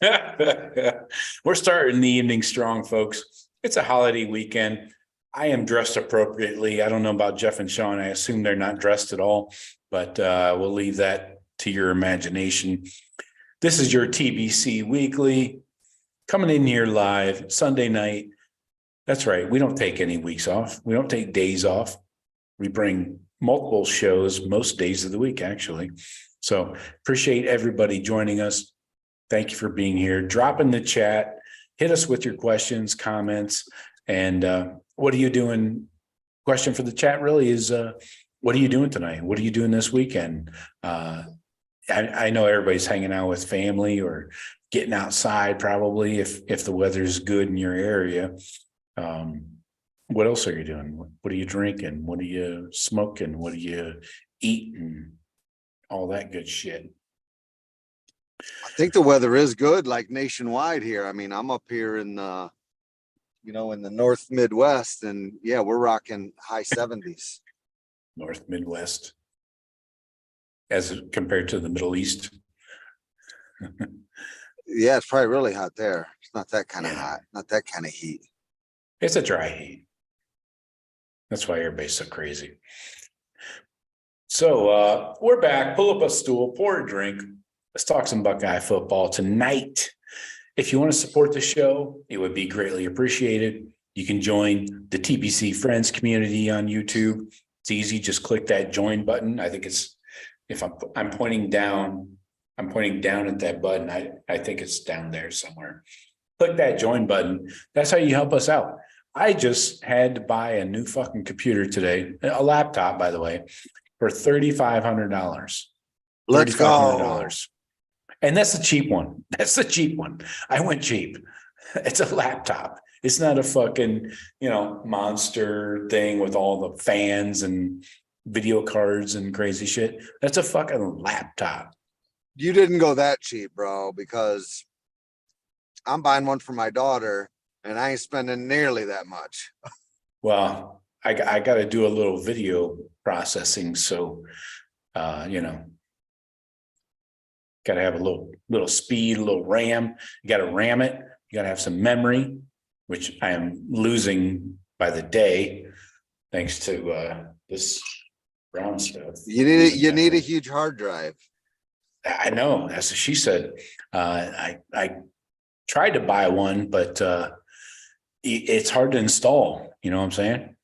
We're starting the evening strong, folks. It's a holiday weekend. I am dressed appropriately. I don't know about Jeff and Shawn. I assume they're not dressed at all, but we'll leave that to your imagination. This is your TBC Weekly coming in here live Sunday night. That's right. We don't take any weeks off. We don't take days off. We bring multiple shows most days of the week, actually. So appreciate everybody joining us. Thank you for being here. Drop in the chat. Hit us with your questions, comments, and what are you doing? Question for the chat really is, what are you doing tonight? What are you doing this weekend? I know everybody's hanging out with family or getting outside probably if the weather's good in your area. What else are you doing? What are you drinking? What are you smoking? What are you eating? All that good shit. I think the weather is good, like nationwide here. I mean, I'm up here in the, in the North Midwest, and yeah, we're rocking high 70s. North Midwest, as compared to the Middle East. Yeah, it's probably really hot there. It's not that kind of hot, not that kind of heat. It's a dry heat. That's why everybody's so crazy. So we're back. Pull up a stool, pour a drink. Let's talk some Buckeye football tonight. If you want to support the show, it would be greatly appreciated. You can join the TBC Friends community on YouTube. It's easy. Just click that join button. I think it's, if I'm pointing down at that button. I think it's down there somewhere. Click that join button. That's how you help us out. I just had to buy a new fucking computer today, a laptop, by the way, for $3,500. Let's go. And that's the cheap one. That's the cheap one. I went cheap. It's a laptop. It's not a fucking, monster thing with all the fans and video cards and crazy shit. That's a fucking laptop. You didn't go that cheap, bro, because I'm buying one for my daughter and I ain't spending nearly that much. Well, I got to do a little video processing. So, got to have a little speed, a little RAM. You got to RAM it. You got to have some memory, which I am losing by the day, thanks to this brown stuff. You need a huge hard drive. I know. That's what she said. I tried to buy one, but it's hard to install. You know what I'm saying?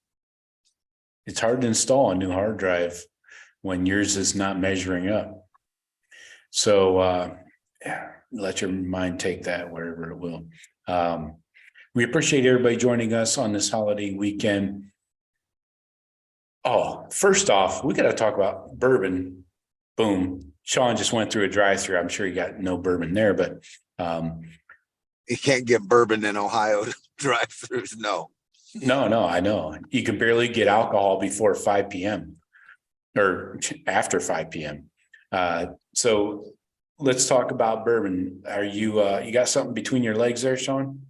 It's hard to install a new hard drive when yours is not measuring up. So let your mind take that wherever it will. We appreciate everybody joining us on this holiday weekend. Oh, first off, we got to talk about bourbon. Boom. Shawn just went through a drive-through. I'm sure you got no bourbon there, but you can't get bourbon in Ohio drive-throughs. No, I know. You can barely get alcohol before 5 p.m. or after 5 p.m. So let's talk about bourbon. Are you you got something between your legs there, Shawn?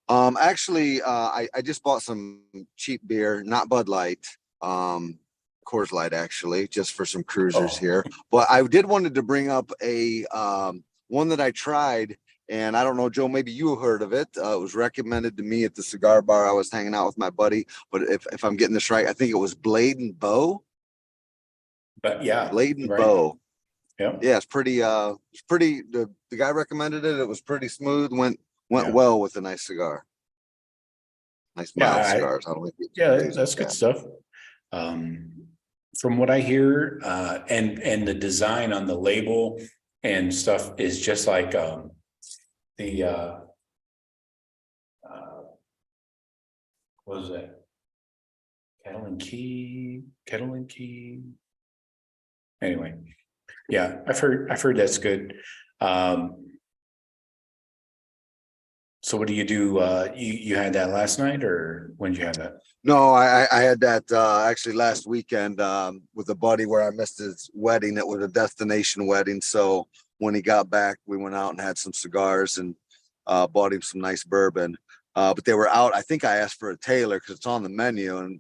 Actually, I just bought some cheap beer, not Bud Light, Coors Light, actually, just for some cruisers here. But I did wanted to bring up a one that I tried, and I don't know, Joe, maybe you heard of it. It was recommended to me at the cigar bar I was hanging out with my buddy. But if I'm getting this right, I think it was Blade and Bow. But yeah, Blade and Bow. Yeah, it's pretty. It's pretty. The guy recommended it. It was pretty smooth. Went well with a nice cigar. Nice mild cigars. That's good stuff. From what I hear, and the design on the label and stuff is just like the what was that? Kettle and Key. Anyway, yeah, I've heard that's good. So what do? You had that last night, or when did you have that? No, I had that actually last weekend with a buddy where I missed his wedding. It was a destination wedding. So when he got back, we went out and had some cigars and bought him some nice bourbon. But they were out. I think I asked for a Taylor because it's on the menu. And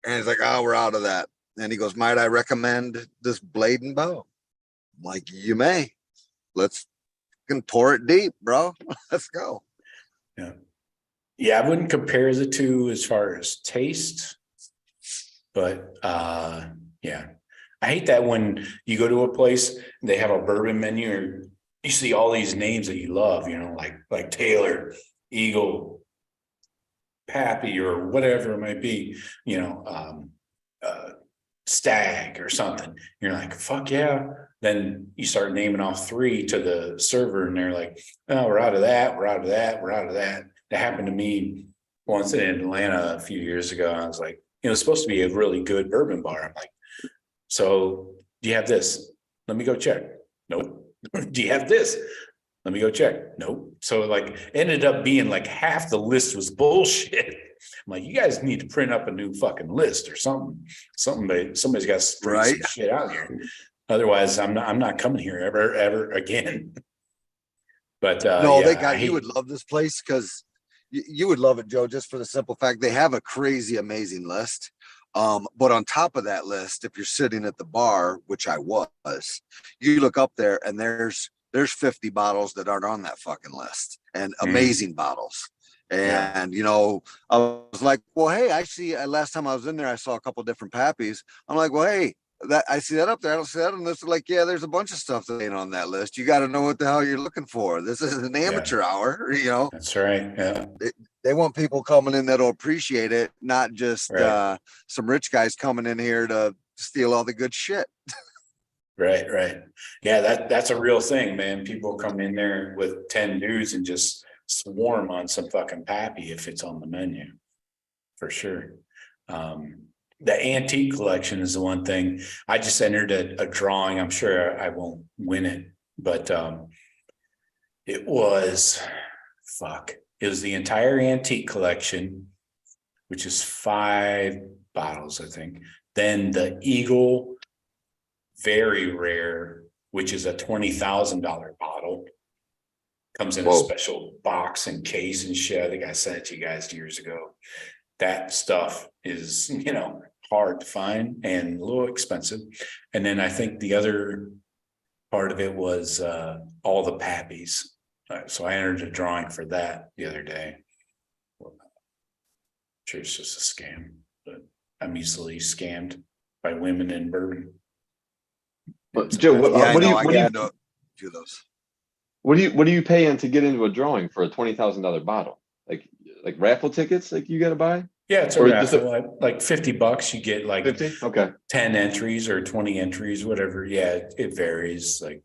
he's like, oh, we're out of that. And he goes, might I recommend this Blade and Bow? I'm like, you may. let's can pour it deep, bro. Let's go. Yeah. Yeah, I wouldn't compare the two as far as taste, but yeah. I hate that when you go to a place and they have a bourbon menu or you see all these names that you love, you know, like Taylor, Eagle, Pappy, or whatever it might be, you know, Stag or something. You're like, fuck yeah. Then you start naming off three to the server and they're like, oh, we're out of that, we're out of that, we're out of that. That happened to me once in Atlanta a few years ago. I was like, it was supposed to be a really good bourbon bar. I'm like, so do you have this? Let me go check. Nope. Do you have this? Let me go check. Nope. So like ended up being like half the list was bullshit. I'm like, you guys need to print up a new fucking list or something. Somebody's got to print some shit out here. Otherwise, I'm not coming here ever again. But no, yeah, you would love this place because you would love it, Joe, just for the simple fact they have a crazy, amazing list. But on top of that list, if you're sitting at the bar, which I was, you look up there and there's 50 bottles that aren't on that fucking list, and amazing bottles. And, you know, I was like, well, hey, I see, last time I was in there, I saw a couple different Pappies. I'm like, well, hey, that I see that up there. I don't see that on this. Like, yeah, there's a bunch of stuff that ain't on that list. You got to know what the hell you're looking for. This is an amateur hour, you know. That's right. Yeah. They want people coming in that'll appreciate it, not just some rich guys coming in here to steal all the good shit. Right. Yeah, that's a real thing, man. People come in there with 10 dudes and just swarm on some fucking Pappy if it's on the menu, for sure. The antique collection is the one thing. I just entered a drawing. I'm sure I won't win it, but it was the entire antique collection, which is 5 bottles, I think. Then the Eagle very rare, which is a $20,000 bottle, comes in a special box and case and shit. I think I sent it to you guys years ago. That stuff is, you know, hard to find and a little expensive. And then I think the other part of it was all the Pappies. So I entered a drawing for that the other day. I'm sure it's just a scam, but I'm easily scammed by women in bourbon. But Joe, what do you pay in to get into a drawing for a $20,000 bottle? Like raffle tickets, like you got to buy? Yeah, it's a raffle. Like $50, you get like 50? Okay. 10 entries or 20 entries, whatever. Yeah, it varies. Like,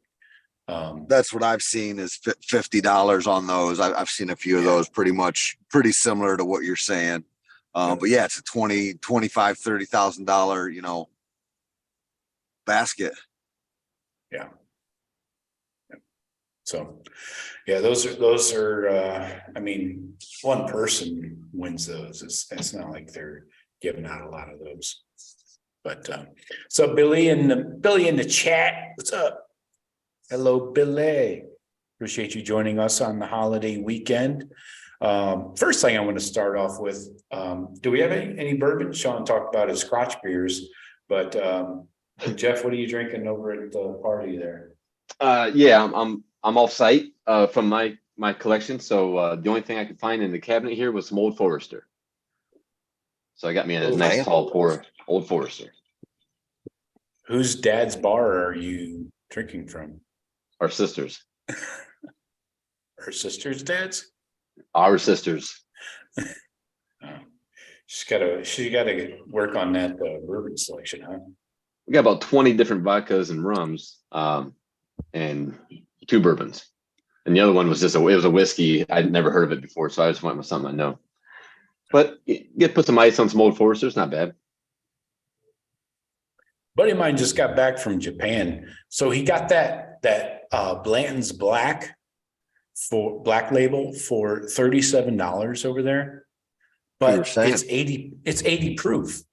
that's what I've seen is $50 on those. I've seen a few of those pretty similar to what you're saying. But yeah, it's a $20,000, $25,000, $30,000, you know, basket. Yeah. So, yeah, those are. I mean, one person wins those. It's not like they're giving out a lot of those. But so Billy in the chat. What's up? Hello, Billy. Appreciate you joining us on the holiday weekend. First thing I want to start off with, do we have any bourbon? Shawn talked about his Scotch beers, but Jeff, what are you drinking over at the party there? Yeah, I'm off site from my collection. So the only thing I could find in the cabinet here was some Old Forester. So I got me a nice tall pour Old Forester. Whose dad's bar are you drinking from? Our sisters. Her sister's dad's? Our sisters. She's gotta work on that bourbon selection, huh? We got about 20 different vodkas and rums, and 2 bourbons. And the other one was it was a whiskey. I'd never heard of it before, so I just went with something I know. But put some ice on some Old Forester. It's not bad. Buddy of mine just got back from Japan, so he got that Blanton's Black Black Label for $37 over there, but it's 80 proof.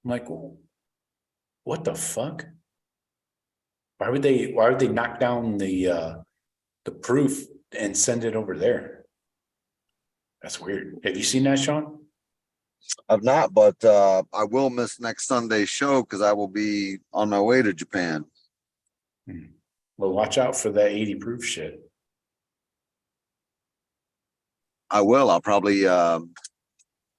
I'm like, what the fuck? Why would they knock down the proof and send it over there? That's weird. Have you seen that, Shawn? I've not, but I will miss next Sunday's show because I will be on my way to Japan. Well, watch out for that 80 proof shit. I will. I'll probably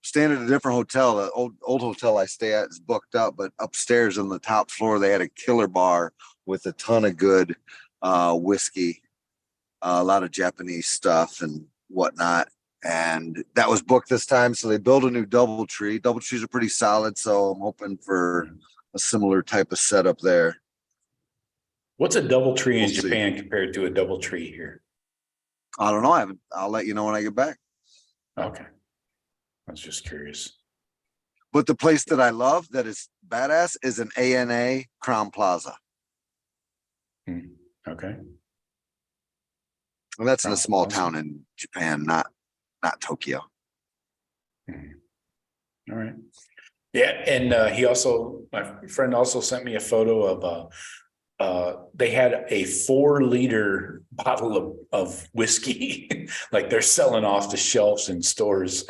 staying at a different hotel. The old hotel I stay at is booked up, but upstairs on the top floor they had a killer bar with a ton of good whiskey, a lot of Japanese stuff and whatnot. And that was booked this time. So they built a new DoubleTree. DoubleTrees are pretty solid. So I'm hoping for a similar type of setup there. What's a DoubleTree in We'll see. Japan compared to a DoubleTree here? I don't know. I'll let you know when I get back. Okay. I was just curious. But the place that I love that is badass is an ANA Crown Plaza. Okay. And that's in a Crown small Plaza. town in Japan, not Tokyo. All right. Yeah, and my friend also sent me a photo of they had a 4-liter bottle of whiskey, like they're selling off the shelves in stores.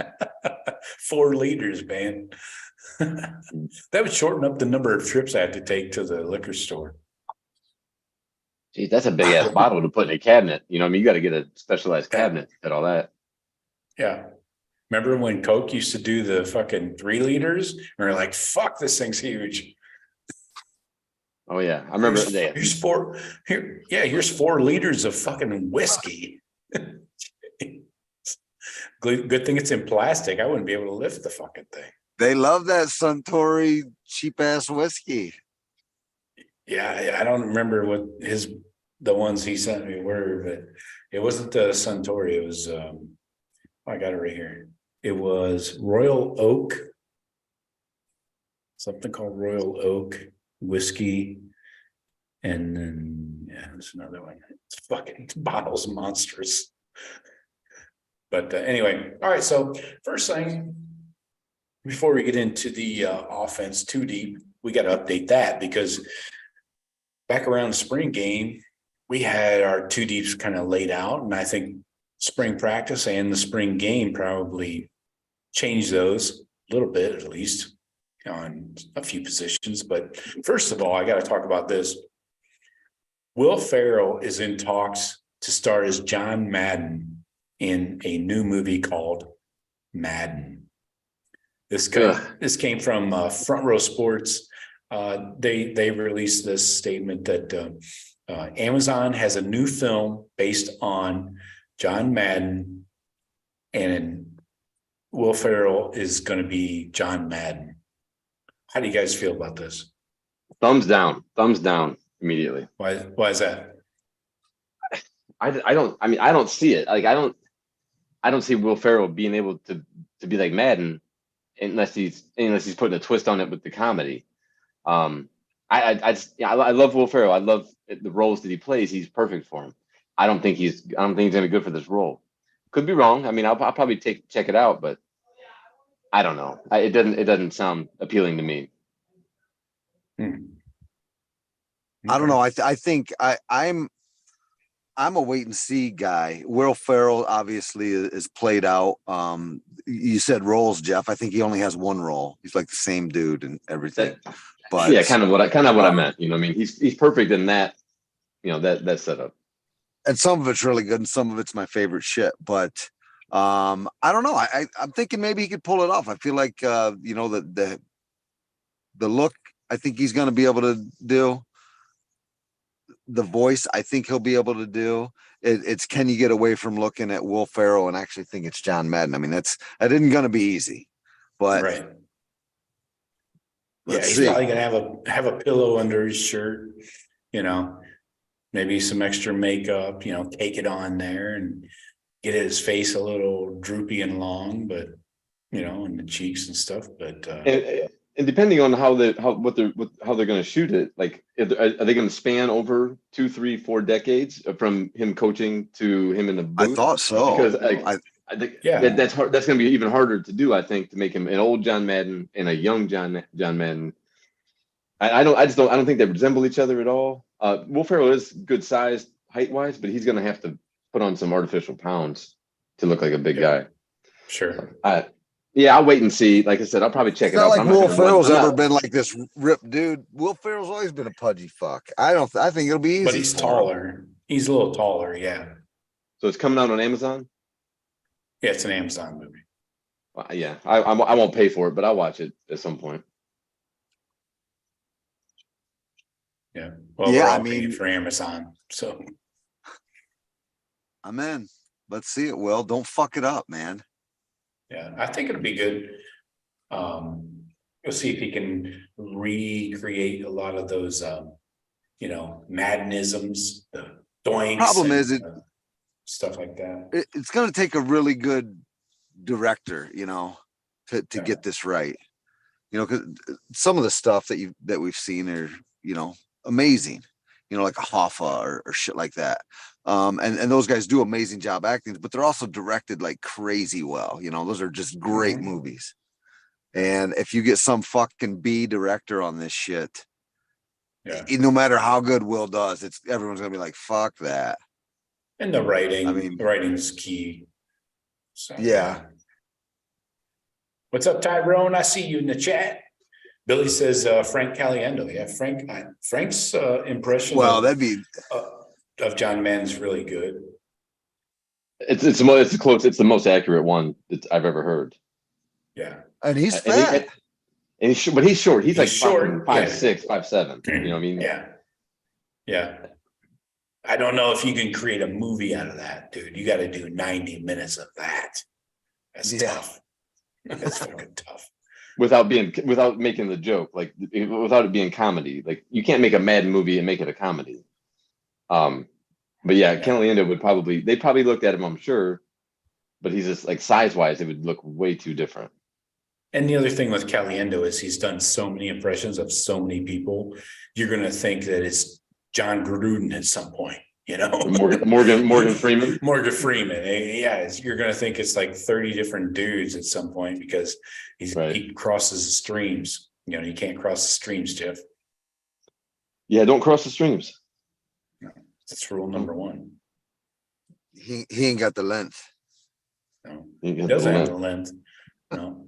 4 liters, man. That would shorten up the number of trips I had to take to the liquor store. Geez, that's a big ass bottle to put in a cabinet. You know, I mean, you got to get a specialized cabinet to fit all that. Yeah. Remember when Coke used to do the fucking 3 liters? And we're like, fuck, this thing's huge. Oh yeah, I remember that. Here's 4 liters of fucking whiskey. Good thing it's in plastic. I wouldn't be able to lift the fucking thing. They love that Suntory cheap ass whiskey. Yeah, I don't remember what the ones he sent me were, but it wasn't the Suntory. It was I got it right here. It was Royal Oak, something called Royal Oak whiskey, and then there's another one. It's fucking bottles monstrous. But anyway, all right. So first thing, before we get into the offense too deep, we got to update that because back around the spring game, we had our 2 deeps kind of laid out, and I think spring practice and the spring game probably changed those a little bit, at least on a few positions. But first of all, I got to talk about this. Will Ferrell is in talks to star as John Madden in a new movie called Madden. This came from Front Row Sports. They released this statement that Amazon has a new film based on John Madden, and Will Ferrell is going to be John Madden. How do you guys feel about this? Thumbs down immediately. Why is that? I don't see it. Like I don't see Will Ferrell being able to be like Madden unless he's putting a twist on it with the comedy. I love Will Ferrell. I love the roles that he plays. He's perfect for him. I don't think he's gonna be good for this role. Could be wrong. I mean, I'll probably check it out, but I don't know. It doesn't sound appealing to me. I don't know. I think I'm a wait and see guy. Will Ferrell obviously is played out. You said roles, Jeff. I think he only has 1 role. He's like the same dude and everything. But yeah, kind of what I meant. You know, I mean, he's perfect in that. You know, that setup. And some of it's really good, and some of it's my favorite shit. But I don't know. I'm thinking maybe he could pull it off. I feel like the look. I think he's going to be able to do. The voice, I think he'll be able to do. It's can you get away from looking at Will Ferrell and actually think it's John Madden? I mean, that isn't going to be easy, but Right. Let's he's see. probably gonna have a pillow under his shirt, maybe some extra makeup, take it on there and get his face a little droopy and long, but and the cheeks and stuff. But and depending on how they're going to shoot it, like are they going to span over 2, 3, 4 decades from him coaching to him in the booth? I thought so. Because I think that's hard. That's going to be even harder to do. I think to make him an old John Madden and a young John Madden. I don't think they resemble each other at all. Will Ferrell is good size height wise, but he's going to have to put on some artificial pounds to look like a big guy. Sure. Yeah, I'll wait and see. Like I said, I'll probably check It's it not out. like but I'm not Will gonna run- Ferrell's I'm ever not- been like this ripped dude. Will Ferrell's always been a pudgy fuck. I think it'll be easy. But he's for him. taller. He's a little taller. Yeah. So it's coming out on Amazon. Yeah, it's an Amazon movie. Well, yeah, I won't pay for it, but I'll watch it at some point. Yeah. Well, Yeah, we're all I mean- paying for Amazon. So I'm in. Let's see it, Will. Don't fuck it up, man. yeah, I think it'll be good. We'll see if he can recreate a lot of those Maddenisms, the doinks. Problem and, is stuff like that. It's going to take a really good director, to Yeah. get this right. Because some of the stuff that we've seen are, amazing. Like a Hoffa or shit like that. And those guys do amazing job acting, but they're also directed like crazy well. Those are just great movies. And if you get some fucking B director on this shit, Yeah. no matter how good Will does, everyone's gonna be like, fuck that. And the writing, I mean- the writing is key. So, Yeah. What's up, Tyrone? I see you in the chat. Billy says Frank Caliendo. Yeah, Frank's impression Well, that'd be of John Madden's really good. It's the most accurate one that I've ever heard. Yeah. and he's And he- fat. And but he's short. He's like short, fucking yeah. 5'6", 5'7". You know what I mean? Yeah. Yeah. I don't know if you can create a movie out of that, dude. You got to do 90 minutes of that. That's Yeah. tough. That's fucking tough. Without making the joke, like without it being comedy. Like you can't make a Madden movie and make it a comedy. But yeah, Caliendo they probably looked at him, I'm sure, but he's just like size-wise, it would look way too different. And the other thing with Caliendo is he's done so many impressions of so many people. You're going to think that it's John Gruden at some point, Morgan Freeman. Morgan Freeman. Yeah, you're going to think it's like 30 different dudes at some point because he crosses the streams. You can't cross the streams, Jeff. Yeah, don't cross the streams. That's rule number one. He ain't got the length. No, he doesn't have the length. No.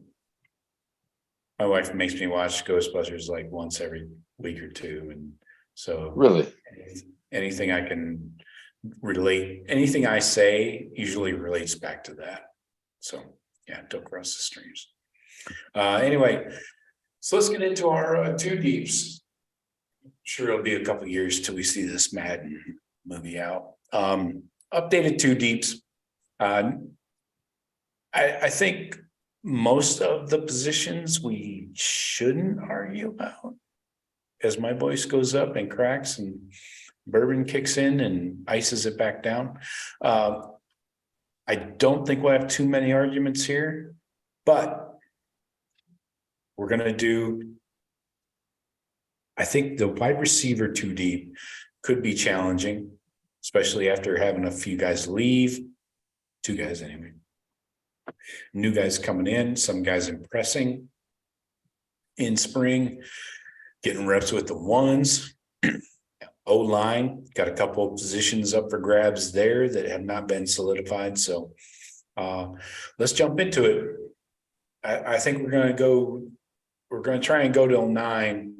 My wife makes me watch Ghostbusters like once every week or two. And so Really, anything I can relate, anything I say usually relates back to that. So yeah, don't cross the streams. Anyway, so let's get into our two deeps. Sure, it'll be a couple years till we see this Madden movie out. Updated two deeps. I think most of the positions we shouldn't argue about as my voice goes up and cracks and bourbon kicks in and ices it back down. I don't think we'll have too many arguments here, but we're going to do, I think the wide receiver two deep could be challenging, especially after having a few guys leave, two guys anyway. New guys coming in, some guys impressing in spring, getting reps with the ones. O-line, got a couple of positions up for grabs there that have not been solidified. So let's jump into it. I think we're going to try and go till 9.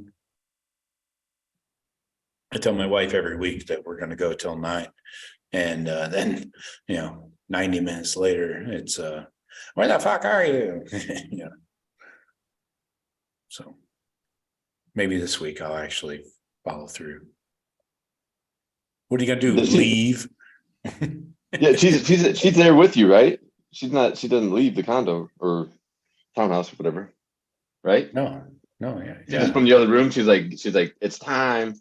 I tell my wife every week that we're going to go till 9. And then, 90 minutes later, it's where the fuck are you? So maybe this week I'll actually follow through. What are you gonna do? Leave? Yeah, she's there with you, right? She doesn't leave the condo or townhouse or whatever, right? No, yeah. Just from the other room, she's like, it's time.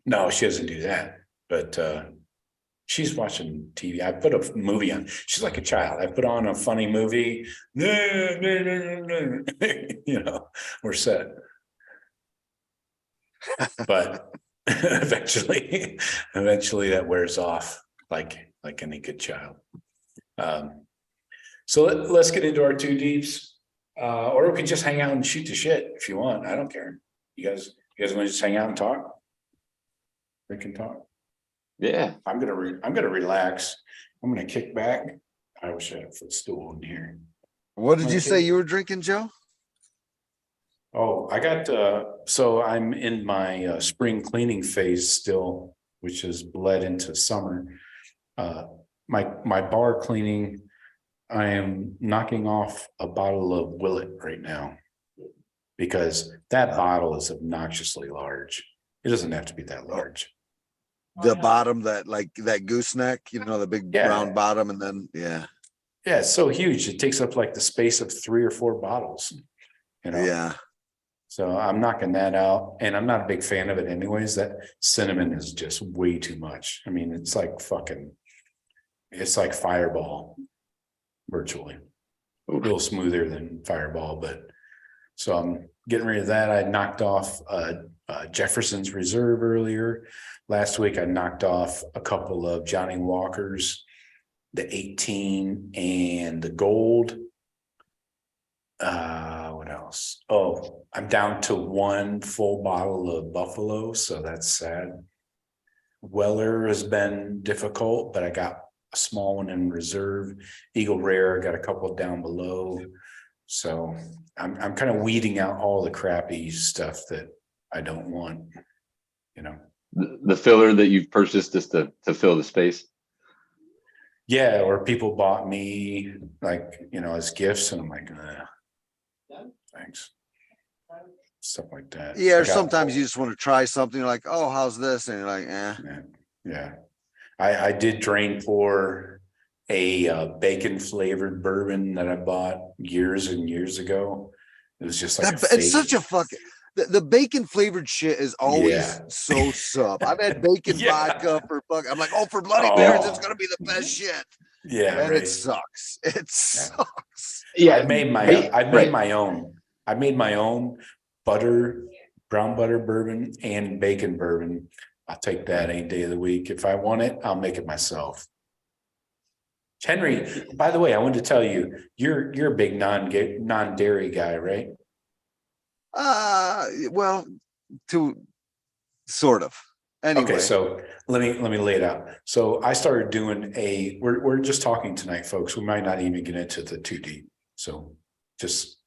No, she doesn't do that. But she's watching TV. I put a movie on. She's like a child. I put on a funny movie. We're set. But eventually that wears off like any good child. So let's get into our two deeps. Or we can just hang out and shoot the shit if you want. I don't care. You guys want to just hang out and talk? We can talk. Yeah, I'm gonna relax. I'm gonna kick back. I wish I had a footstool in here. What did you say you were drinking, Joe? Oh, I got, so I'm in my spring cleaning phase still, which has bled into summer. My bar cleaning, I am knocking off a bottle of Willet right now. Because that bottle is obnoxiously large. It doesn't have to be that large. The bottom, that gooseneck, the big round bottom, and then Yeah, it's so huge. It takes up like the space of 3 or 4 bottles. Yeah. So I'm knocking that out, and I'm not a big fan of it anyways. That cinnamon is just way too much. I mean, it's like Fireball, virtually. A little smoother than Fireball, but so I'm getting rid of that. I knocked off Jefferson's Reserve earlier. Last week, I knocked off a couple of Johnny Walker's, the 18 and the gold. What else? Oh, I'm down to 1 full bottle of Buffalo, so that's sad. Weller has been difficult, but I got a small one in reserve. Eagle Rare, I got a couple down below. So I'm kind of weeding out all the crappy stuff that I don't want, The filler that you've purchased just to fill the space. Yeah, or people bought me as gifts, and I'm like, thanks. Stuff like that. Yeah, or sometimes you just want to try something. You're like, oh, how's this? And you're like, Yeah. I did drain pour a bacon flavored bourbon that I bought years and years ago. It was just like it's such a fucking the bacon flavored shit is always so sub. I've had bacon vodka for I'm like, for Bloody Marys, it's gonna be the best shit. Yeah, and it sucks. It sucks. Yeah, I made my own. I made my own brown butter bourbon and bacon bourbon. I'll take that any day of the week. If I want it, I'll make it myself. Henry, by the way, I wanted to tell you, you're a big non-dairy guy, right? Well, to sort of. Anyway. Okay, so let me lay it out. So I started doing we're just talking tonight, folks. We might not even get into the too deep. So just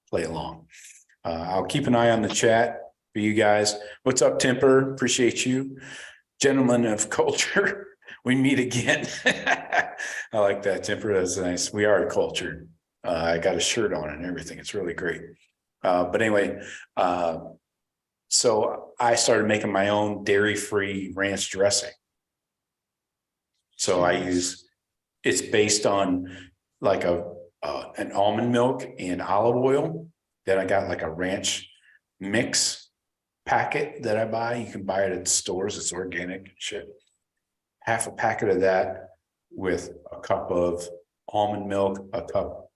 play along. I'll keep an eye on the chat for you guys. What's up, Temper? Appreciate you. Gentlemen of culture. We meet again. I like that, Temper. That's nice. We are cultured. I got a shirt on and everything. It's really great. But anyway, so I started making my own dairy-free ranch dressing. So it's based on like an almond milk and olive oil. Then I got like a ranch mix packet that I buy. You can buy it at stores. It's organic shit. Half a packet of that with a cup of almond milk,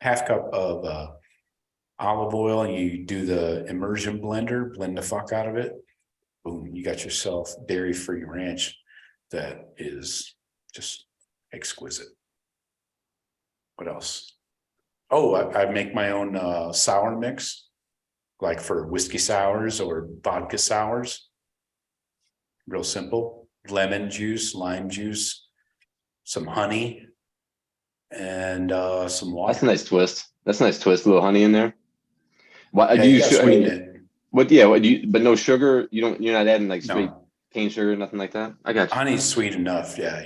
half cup of olive oil, and you do the immersion blender, blend the fuck out of it. Boom, you got yourself dairy-free ranch that is just exquisite. What else? Oh, I make my own sour mix, like for whiskey sours or vodka sours. Real simple. Lemon juice, lime juice, some honey, and some water. That's a nice twist. A little honey in there. What do you you sweeten it? What do you, but no sugar? You're not adding like straight cane sugar, nothing like that? I got you. Honey's sweet enough, yeah.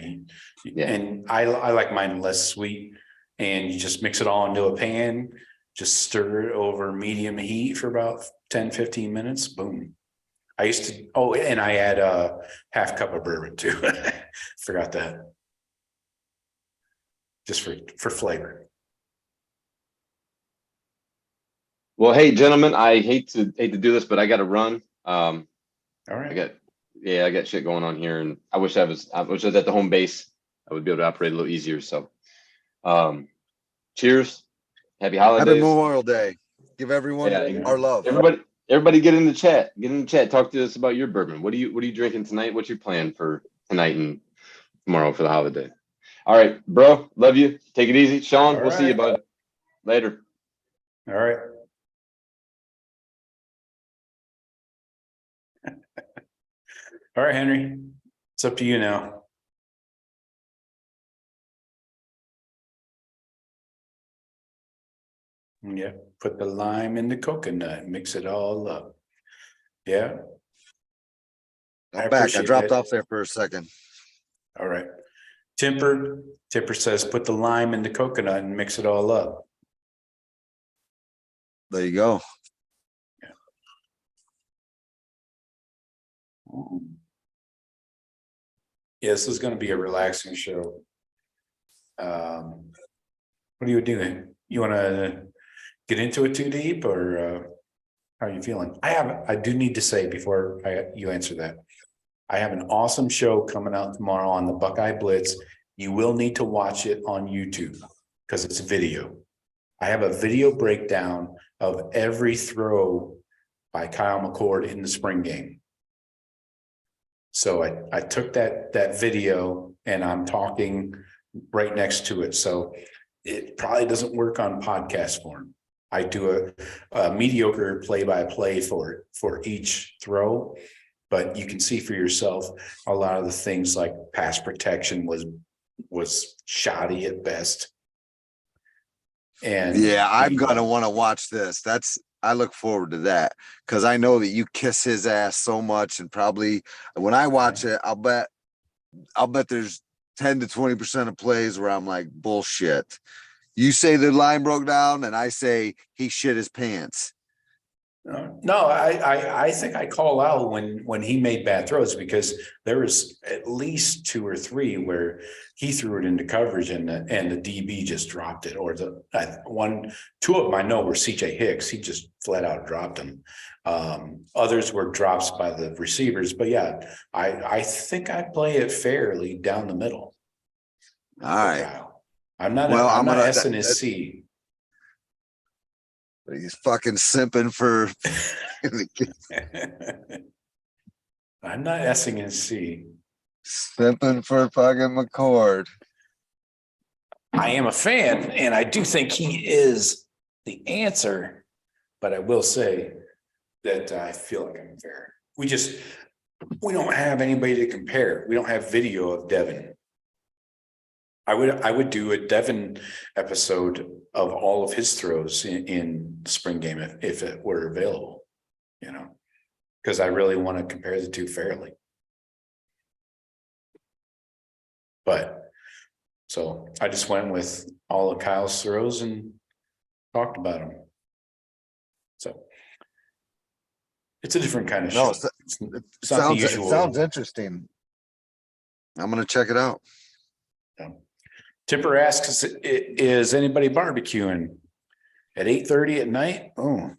And I like mine less sweet, and you just mix it all into a pan, just stir it over medium heat for about 10-15 minutes. Boom. I used to, and I add a half cup of bourbon too. Forgot that. Just for flavor. Well, hey, gentlemen, I hate to do this, but I got to run. All right. I got shit going on here, and I wish I was at the home base. I would be able to operate a little easier. So, cheers. Happy holidays. Happy Memorial Day. Give everyone our love. Everybody get in the chat. Talk to us about your bourbon. What are you drinking tonight? What's your plan for tonight and tomorrow for the holiday? All right, bro. Love you. Take it easy. Shawn, we'll see you, bud. Later. All right. All right, Henry. It's up to you now. Yeah, put the lime in the coconut, mix it all up. Yeah, I I'm back. I appreciate dropped that. off there for a second. All right. Tipper says, put the lime in the coconut and mix it all up. There you go. Yeah, this is going to be a relaxing show. What are you doing? You want to get into it too deep, or how are you feeling? I do need to say before you answer that, I have an awesome show coming out tomorrow on the Buckeye Blitz. You will need to watch it on YouTube because it's video. I have a video breakdown of every throw by Kyle McCord in the spring game. So I took that video and I'm talking right next to it. So it probably doesn't work on podcast form. I do a mediocre play-by-play for each throw, but you can see for yourself a lot of the things like pass protection was shoddy at best. And yeah, I'm gonna want to watch this. I look forward to that because I know that you kiss his ass so much, and probably when I watch it, I'll bet there's 10 to 20% of plays where I'm like, bullshit. You say the line broke down, and I say he shit his pants. No, I think I call out when he made bad throws because there was at least 2 or 3 where he threw it into coverage and the DB just dropped it, or 2 of them I know were CJ Hicks. He just flat out dropped them. Others were drops by the receivers, but yeah, I think I play it fairly down the middle. All right. Kyle. I'm not gonna S and his C. He's fucking simping for. I'm not S-ing his C. Simping for fucking McCord. I am a fan, and I do think he is the answer, but I will say that I feel like I'm fair. We don't have anybody to compare. We don't have video of Devin. I would do a Devin episode of all of his throws in the spring game if it were available, because I really want to compare the two fairly. But so I just went with all of Kyle's throws and talked about them. So it's a different kind of show. It's not the usual. It sounds interesting. I'm gonna check it out. Yeah. Tipper asks, is anybody barbecuing at 8:30 at night? Oh,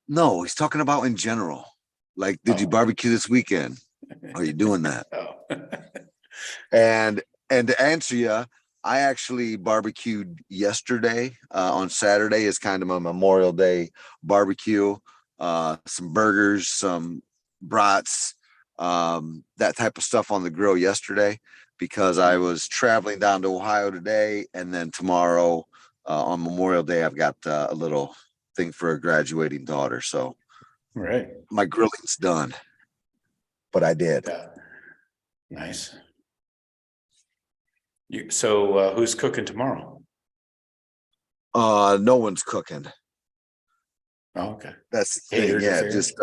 no, he's talking about in general. Like, did you barbecue this weekend? Are you doing that? Oh. And to answer you, I actually barbecued yesterday. On Saturday is kind of a Memorial Day barbecue. Some burgers, some brats, that type of stuff on the grill yesterday, because I was traveling down to Ohio today, and then tomorrow on Memorial Day, I've got a little thing for a graduating daughter. So Right. my grilling's done, but I did. Yeah. Nice. So who's cooking tomorrow? No one's cooking. Oh, okay. That's the Catered thing. Yeah, affair? just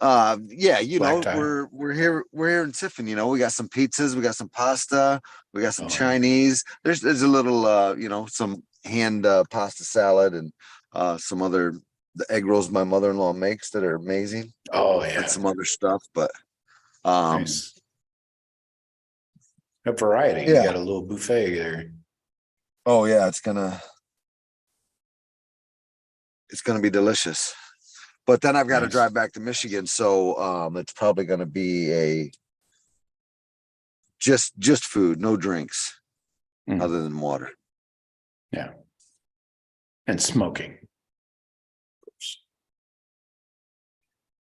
yeah, Black tie. we're here in Tiffin, we got some pizzas, we got some pasta, we got some Oh, Chinese. There's a little some hand pasta salad and some other the egg rolls my mother-in-law makes that are amazing. Oh yeah. And some other stuff, but Nice. A variety. Yeah. You got a little buffet there. oh yeah, it's gonna be delicious. But then I've got to Nice. drive back to Michigan, so it's probably gonna be a just food, no drinks other than water. Yeah. And smoking.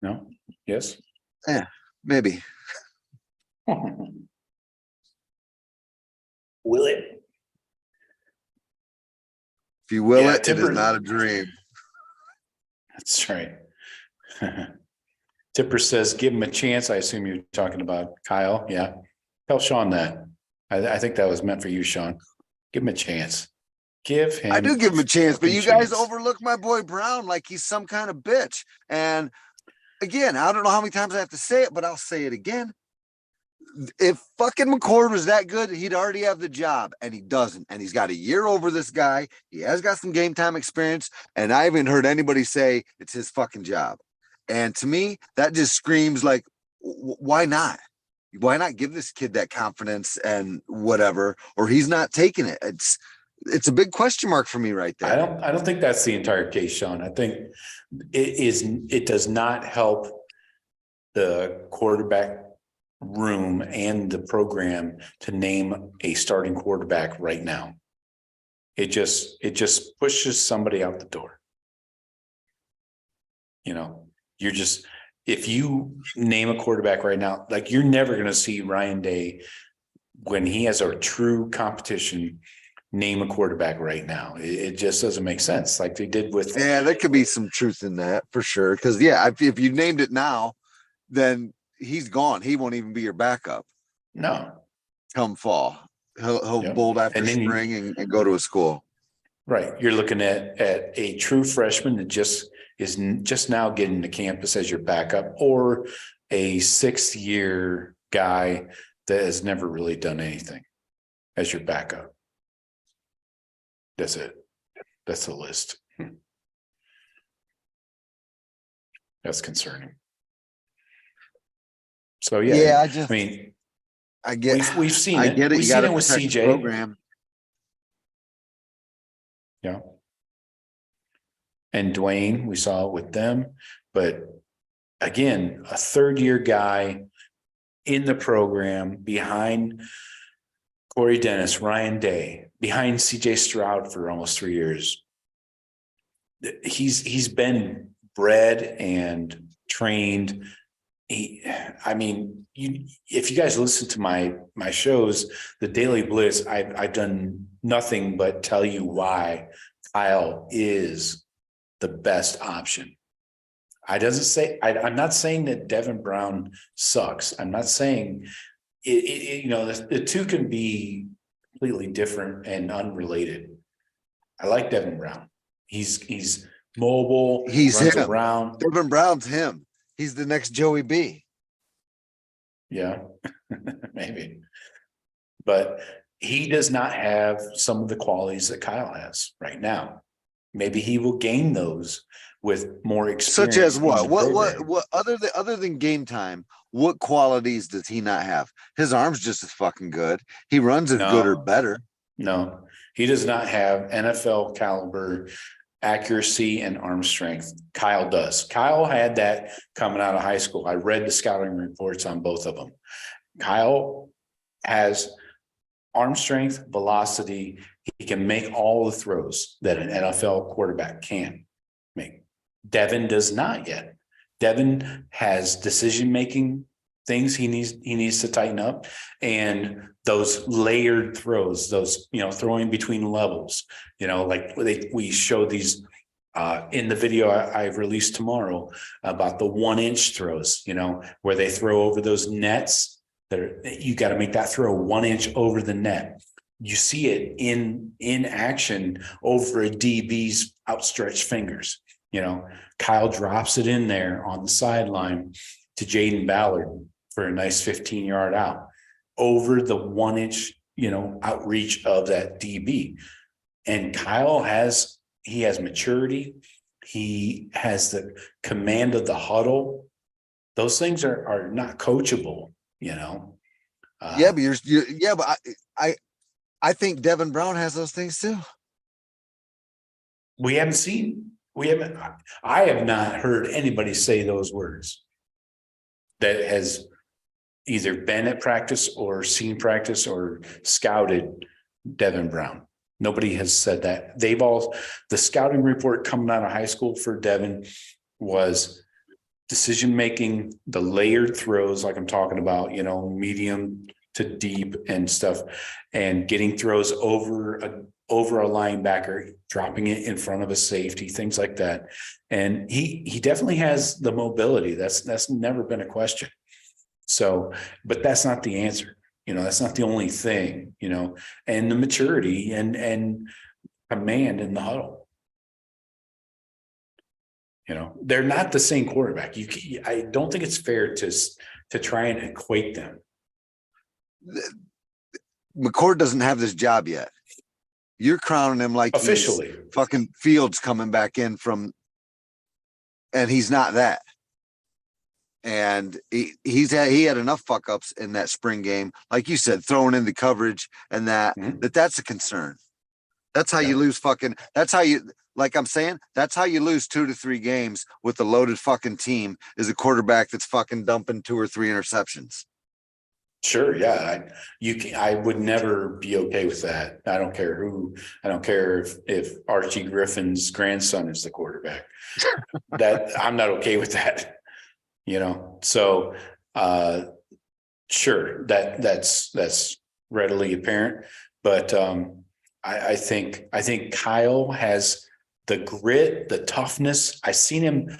No? Yes? Maybe. Will it? If you will Yeah, it, it is Tipper- not a dream. That's right. Tipper says, give him a chance. I assume you're talking about Kyle. Yeah. Tell Shawn that. I think that was meant for you, Shawn. Give him a chance. Give him. I do give him a chance, but fucking you guys chance. overlook my boy Brown like he's some kind of bitch. And again, I don't know how many times I have to say it, but I'll say it again. If fucking McCord was that good, he'd already have the job, and he doesn't. And he's got a year over this guy. He has got some game time experience, and I haven't heard anybody say it's his fucking job. And to me, that just screams like, why not? Why not give this kid that confidence and whatever? Or he's not taking it. It's a big question mark for me right there. I don't think that's the entire case, Shawn. I think it does not help the quarterback room and the program to name a starting quarterback right now. It just pushes somebody out the door. You know, if you name a quarterback right now, like you're never going to see Ryan Day when he has a true competition name a quarterback right now. It just doesn't make sense like they did with. Yeah, there could be some truth in that for sure. Because yeah, if you named it now, then he's gone. He won't even be your backup. No. Come fall. He'll Yep. bolt after And then spring and go to a school. Right. You're looking at a true freshman that is just now getting to campus as your backup, or a 6th-year guy that has never really done anything as your backup. That's it. That's the list. That's concerning. So yeah, I mean, we've seen it. I get it. We've You seen got it to with protect the CJ. program. Yeah. And Dwayne, we saw it with them. But again, a 3rd-year guy in the program behind Corey Dennis, Ryan Day, behind CJ Stroud for almost 3 years. He's been bred and trained. If you guys listen to my shows, the Daily Blitz, I've done nothing but tell you why Kyle is the best option. I'm not saying that Devin Brown sucks. I'm not saying the two can be completely different and unrelated. I like Devin Brown. He's mobile. He's runs him. around. Devin Brown's him. He's the next Joey B. Yeah, maybe. But he does not have some of the qualities that Kyle has right now. Maybe he will gain those with more experience. Such as what? in the program. What other than game time, what qualities does he not have? His arm's just as fucking good. He runs as good or better. No, he does not have NFL caliber accuracy and arm strength. Kyle does. Kyle had that coming out of high school. I read the scouting reports on both of them. Kyle has arm strength, velocity. He can make all the throws that an NFL quarterback can make. Devin does not yet. Devin has decision-making things he needs to tighten up, and those layered throws, those throwing between levels, like we showed these in the video I've released tomorrow about the 1-inch throws, where they throw over those nets. You got to make that throw 1 inch over the net. You see it in action over a DB's outstretched fingers. Kyle drops it in there on the sideline to Jaden Ballard for a nice 15-yard out over the 1 inch, outreach of that DB. And Kyle has maturity. He has the command of the huddle. Those things are not coachable, Yeah, but I think Devin Brown has those things too. I have not heard anybody say those words that has either been at practice or seen practice or scouted Devin Brown. Nobody has said that. The scouting report coming out of high school for Devin was decision-making, the layered throws, like I'm talking about, medium to deep and stuff, and getting throws over a linebacker, dropping it in front of a safety, things like that. And he definitely has the mobility. That's never been a question. So, but that's not the answer. That's not the only thing, and the maturity and command in the huddle. They're not the same quarterback. I don't think it's fair to try and equate them. McCord doesn't have this job yet. You're crowning him like Officially. he's fucking Fields coming back in from, and he's not that. And he had enough fuck ups in that spring game, like you said, throwing in the coverage and that's a concern. That's how you lose that's how you, like I'm saying, that's how you lose 2 to 3 games with a loaded fucking team, is a quarterback that's fucking dumping 2 or 3 interceptions. Sure. Yeah. I would never be okay with that. I don't care if Archie Griffin's grandson is the quarterback. That I'm not okay with that. So sure, that's readily apparent. But I think Kyle has the grit, the toughness. I seen him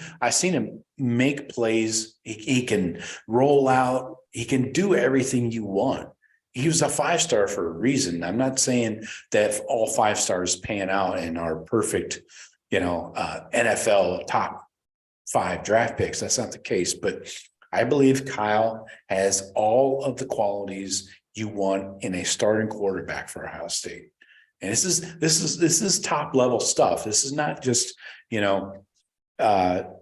make plays. He can roll out. He can do everything you want. He was a 5-star for a reason. I'm not saying that all 5 stars pan out and are perfect, NFL top 5 draft picks. That's not the case, but I believe Kyle has all of the qualities you want in a starting quarterback for Ohio State. And this is top level stuff. This is not just, Power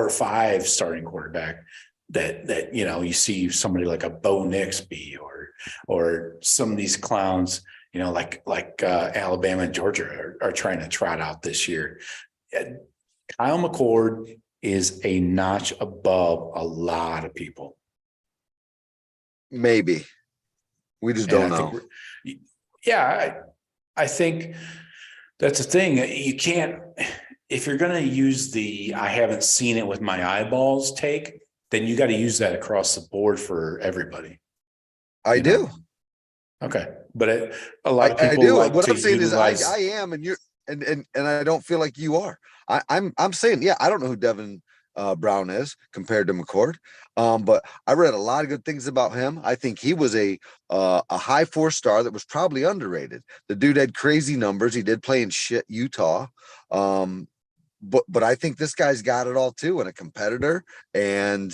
5 starting quarterback that you see somebody like a Bo Nix be, or some of these clowns, like Alabama and Georgia are trying to trot out this year. Kyle McCord is a notch above a lot of people. Maybe. We just don't know. I think that's the thing. You can't, if you're going to use I haven't seen it with my eyeballs take, then you got to use that across the board for everybody. I do. Okay. But a lot of people I do. like what to I'm saying utilize... is I am, and you're, and I don't feel like you are. I'm saying, yeah, I don't know who Devin Brown is compared to McCord. But I read a lot of good things about him. I think he was a high 4-star that was probably underrated. The dude had crazy numbers. He did play in shit Utah. But I think this guy's got it all too, and a competitor. And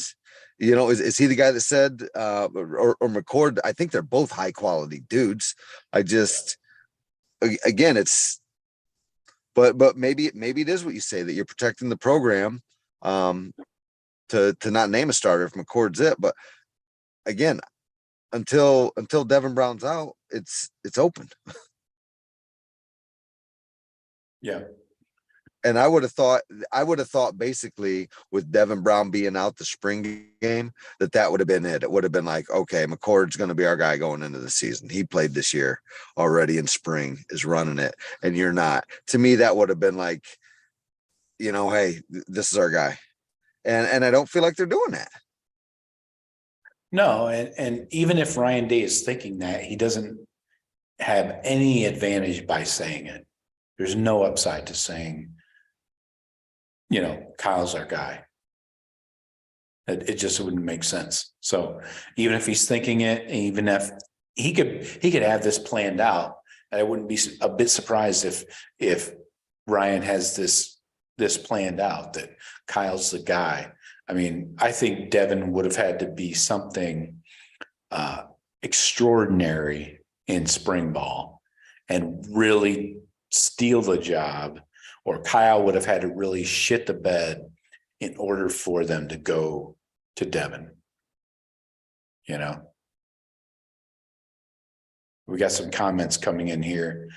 is he the guy that said or McCord? I think they're both high quality dudes. Again, it's but maybe it is what you say, that you're protecting the program to not name a starter if McCord's it. But again, until Devin Brown's out, it's open. Yeah. And I would have thought basically with Devin Brown being out the spring game, that would have been it. It would have been like, okay, McCord's going to be our guy going into the season. He played this year already in spring, is running it, and you're not. To me, that would have been like, hey, this is our guy. And I don't feel like they're doing that. No, and even if Ryan Day is thinking that, he doesn't have any advantage by saying it. There's no upside to saying, Kyle's our guy. It just wouldn't make sense. So even if he's thinking it, even if he could have this planned out, and I wouldn't be a bit surprised if Ryan has this planned out, that Kyle's the guy. I mean, I think Devin would have had to be something extraordinary in spring ball and really steal the job, or Kyle would have had to really shit the bed in order for them to go to Devin. We got some comments coming in here.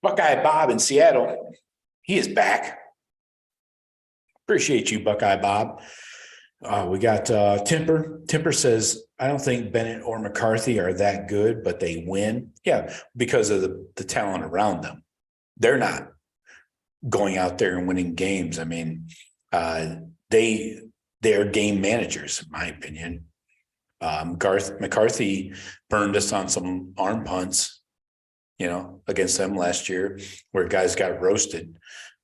Buckeye Bob in Seattle, he is back. Appreciate you, Buckeye Bob. We got Temper. Temper says, I don't think Bennett or McCarthy are that good, but they win. Yeah, because of the talent around them. They're not going out there and winning games. I mean, they're game managers, in my opinion. McCarthy burned us on some arm punts, against them last year, where guys got roasted.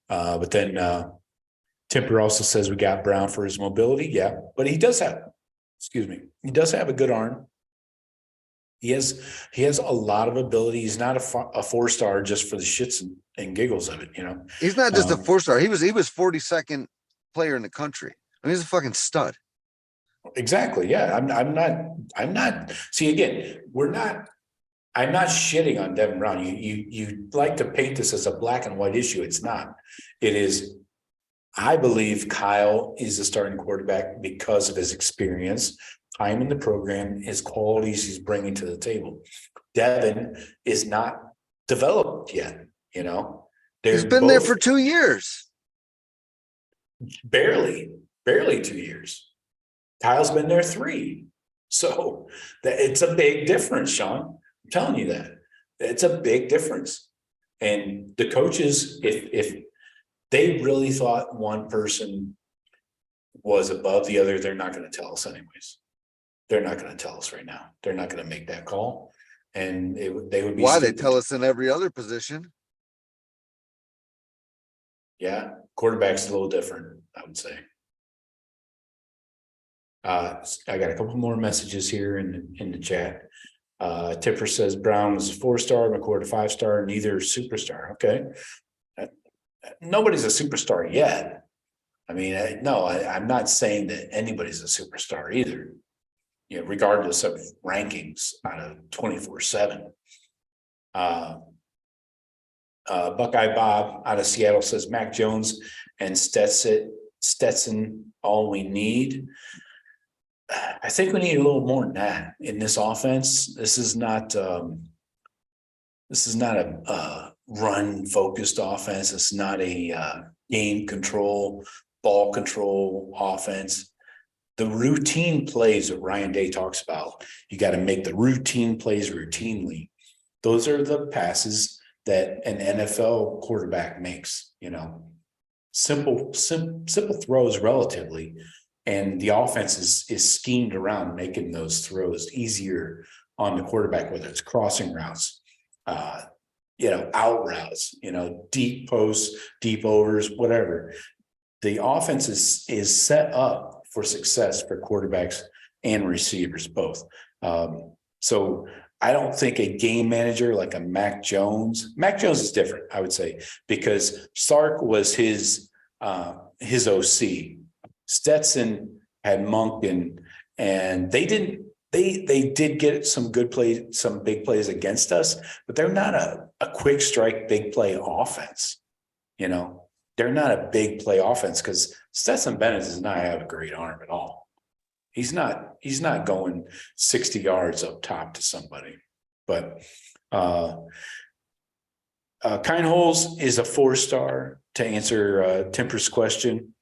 But then Temper also says we got Brown for his mobility. Yeah, but he does have a good arm. He has a lot of ability. He's not a 4-star just for the shits and giggles of it, you know. He's not just a 4-star. He was 42nd player in the country. I mean, he's a fucking stud. Exactly. Yeah. I'm not. See, again, I'm not shitting on Devin Brown. You like to paint this as a black and white issue. It's not. It is. I believe Kyle is the starting quarterback because of his experience, time in the program, his qualities he's bringing to the table. Devin is not developed yet. You know, He's been there for 2 years. Barely 2 years. Kyle's been there 3. So it's a big difference, Shawn. I'm telling you that. It's a big difference. And the coaches, if they really thought one person was above the other, they're not going to tell us anyways. They're not going to tell us right now. They're not going to make that call. And they would be. Why? They tell us in every other position. Yeah. Quarterback's a little different, I would say. I got a couple more messages here in the chat. Tipper says Brown was a 4-star, McCord a 5-star, neither superstar. Okay. Nobody's a superstar yet. I mean, I'm not saying that anybody's a superstar either, you know, regardless of rankings out of 24/7. Buckeye Bob out of Seattle says Mac Jones and Stetson all we need. I think we need a little more than that in this offense. This is not a run focused offense. It's not a game control, ball control offense. The routine plays that Ryan Day talks about, you got to make the routine plays routinely. Those are the passes that an NFL quarterback makes, you know, simple throws relatively. And the offense is schemed around making those throws easier on the quarterback, whether it's crossing routes, you know, out routes, you know, deep posts, deep overs, whatever. The offense is set up for success for quarterbacks and receivers both. So I don't think a game manager like a Mac Jones is different, I would say, because Sark was his OC. Stetson had Monken, and they did get some good plays, some big plays against us, but they're not a quick strike, big play offense. You know, they're not a big play offense because Stetson Bennett does not have a great arm at all. He's not going 60 yards up top to somebody. But Kindholes is a 4-star to answer Timper's question.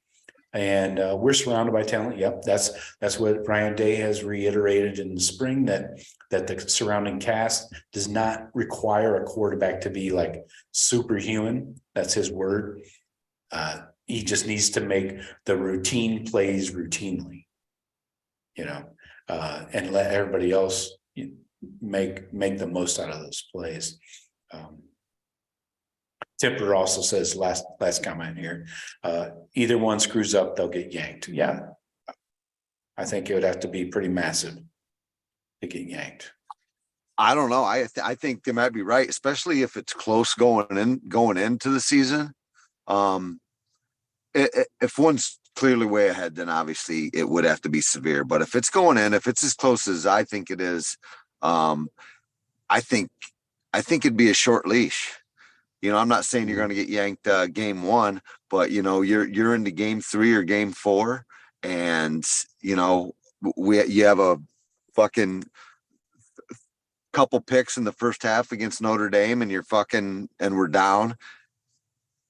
And we're surrounded by talent. Yep, that's what Ryan Day has reiterated in the spring, that the surrounding cast does not require a quarterback to be like superhuman. That's his word. He just needs to make the routine plays routinely, you know, and let everybody else make the most out of those plays. Tipper also says, last comment here, either one screws up, they'll get yanked. Yeah, I think it would have to be pretty massive to get yanked. I don't know. I think they might be right, especially if it's close going into the season. If one's clearly way ahead, then obviously it would have to be severe. But if it's going in, if it's as close as I think it is, I think it'd be a short leash. You know, I'm not saying you're going to get yanked game 1, but you know, you're into game 3 or game 4, and you know, you have a fucking couple picks in the first half against Notre Dame, and we're down,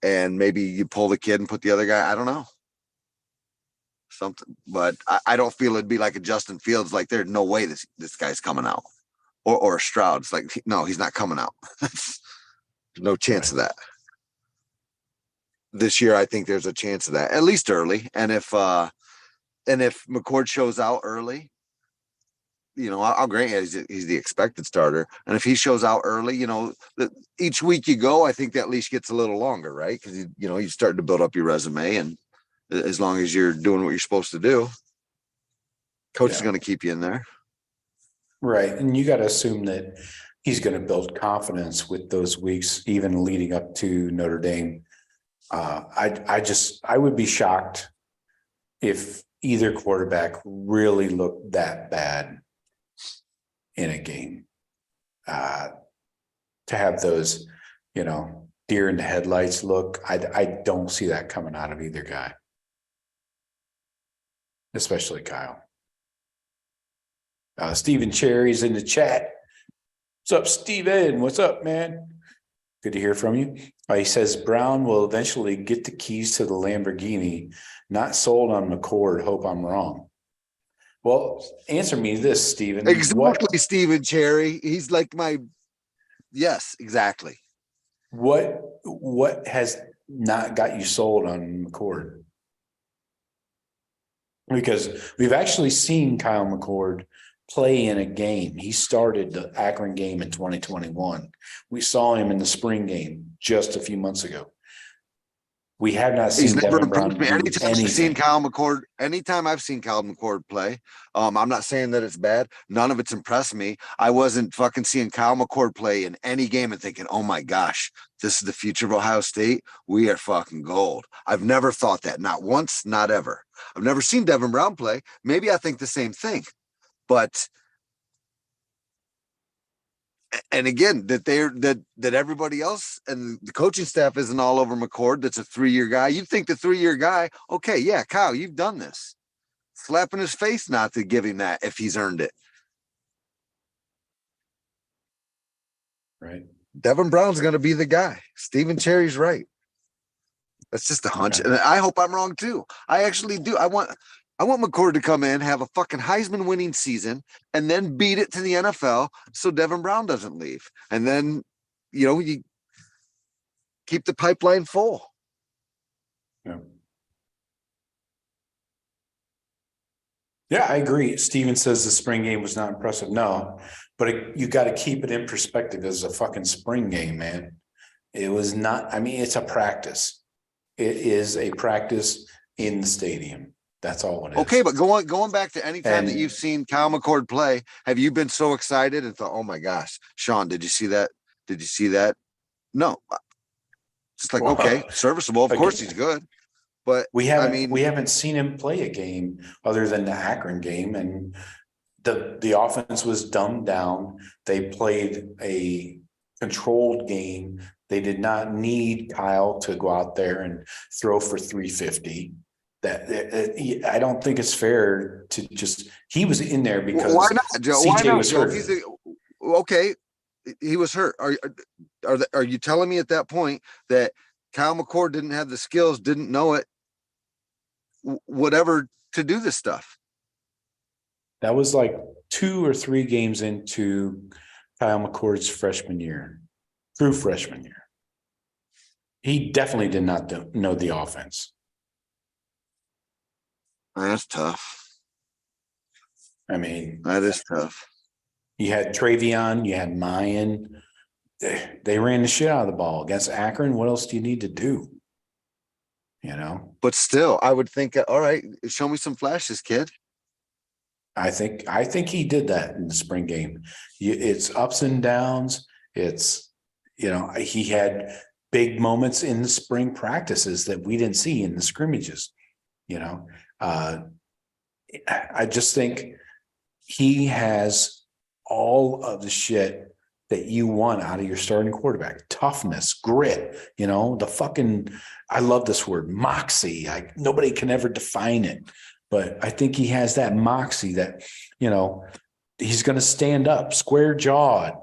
and maybe you pull the kid and put the other guy. I don't know, something, but I don't feel it'd be like a Justin Fields. Like there's no way this guy's coming out, or a Stroud. It's like, no, he's not coming out. There's no chance of that. This year, I think there's a chance of that, at least early. And if McCord shows out early, you know, I'll grant you he's the expected starter. And if he shows out early, you know, each week you go, I think that leash gets a little longer, right? Because you know, you start to build up your resume, and as long as you're doing what you're supposed to do, coach is going to keep you in there. Right. And you got to assume that he's going to build confidence with those weeks, even leading up to Notre Dame. I would be shocked if either quarterback really looked that bad in a game. To have those, deer in the headlights look, I don't see that coming out of either guy, especially Kyle. Stephen Cherry's in the chat. What's up, Steven? What's up, man? Good to hear from you. He says Brown will eventually get the keys to the Lamborghini. Not sold on McCord. Hope I'm wrong. Well, answer me this, Stephen. Exactly, Stephen Cherry. He's like yes, exactly. What has not got you sold on McCord? Because we've actually seen Kyle McCord play in a game. He started the Akron game in 2021. We saw him in the spring game just a few months ago. We have not seen Devin Brown do anything. Anytime I've seen Kyle McCord play, I'm not saying that it's bad. None of it's impressed me. I wasn't fucking seeing Kyle McCord play in any game and thinking, oh my gosh, this is the future of Ohio State. We are fucking gold. I've never thought that. Not once, not ever. I've never seen Devin Brown play. Maybe I think the same thing. But and again, that everybody else and the coaching staff isn't all over McCord. That's a 3-year guy. You'd think the 3-year guy, okay, yeah, Kyle, you've done this. Slapping his face not to give him that if he's earned it. Right. Devin Brown's going to be the guy. Stephen Cherry's right. That's just a hunch. Okay. And I hope I'm wrong too. I actually do. I want McCord to come in, have a fucking Heisman winning season, and then beat it to the NFL so Devin Brown doesn't leave. And then, you keep the pipeline full. Yeah. Yeah, I agree. Steven says the spring game was not impressive. No, but you got to keep it in perspective as a fucking spring game, man. It was not, it's a practice. It is a practice in the stadium. That's all it is. Okay, but going back to any time that you've seen Kyle McCord play, have you been so excited and thought, oh my gosh, Shawn, did you see that? Did you see that? No. Just like, okay, serviceable. Of course he's good. But we haven't seen him play a game other than the Akron game, and the offense was dumbed down. They played a controlled game. They did not need Kyle to go out there and throw for 350. I don't think it's fair to just, he was in there because why not, Joe? CJ was hurt. Okay, he was hurt. Are you telling me at that point that Kyle McCord didn't have the skills, didn't know it, whatever, to do this stuff? That was like 2 or 3 games into Kyle McCord's true freshman year. He definitely did not know the offense. That's tough. That is tough. You had Travion, you had Mayan. They ran the shit out of the ball against Akron. What else do you need to do? But still, I would think, all right, show me some flashes, kid. I think he did that in the spring game. It's ups and downs. It's, he had big moments in the spring practices that we didn't see in the scrimmages. I just think he has all of the shit that you want out of your starting quarterback: toughness, grit, I love this word, moxie. Nobody can ever define it, but I think he has that moxie that, he's going to stand up square jawed,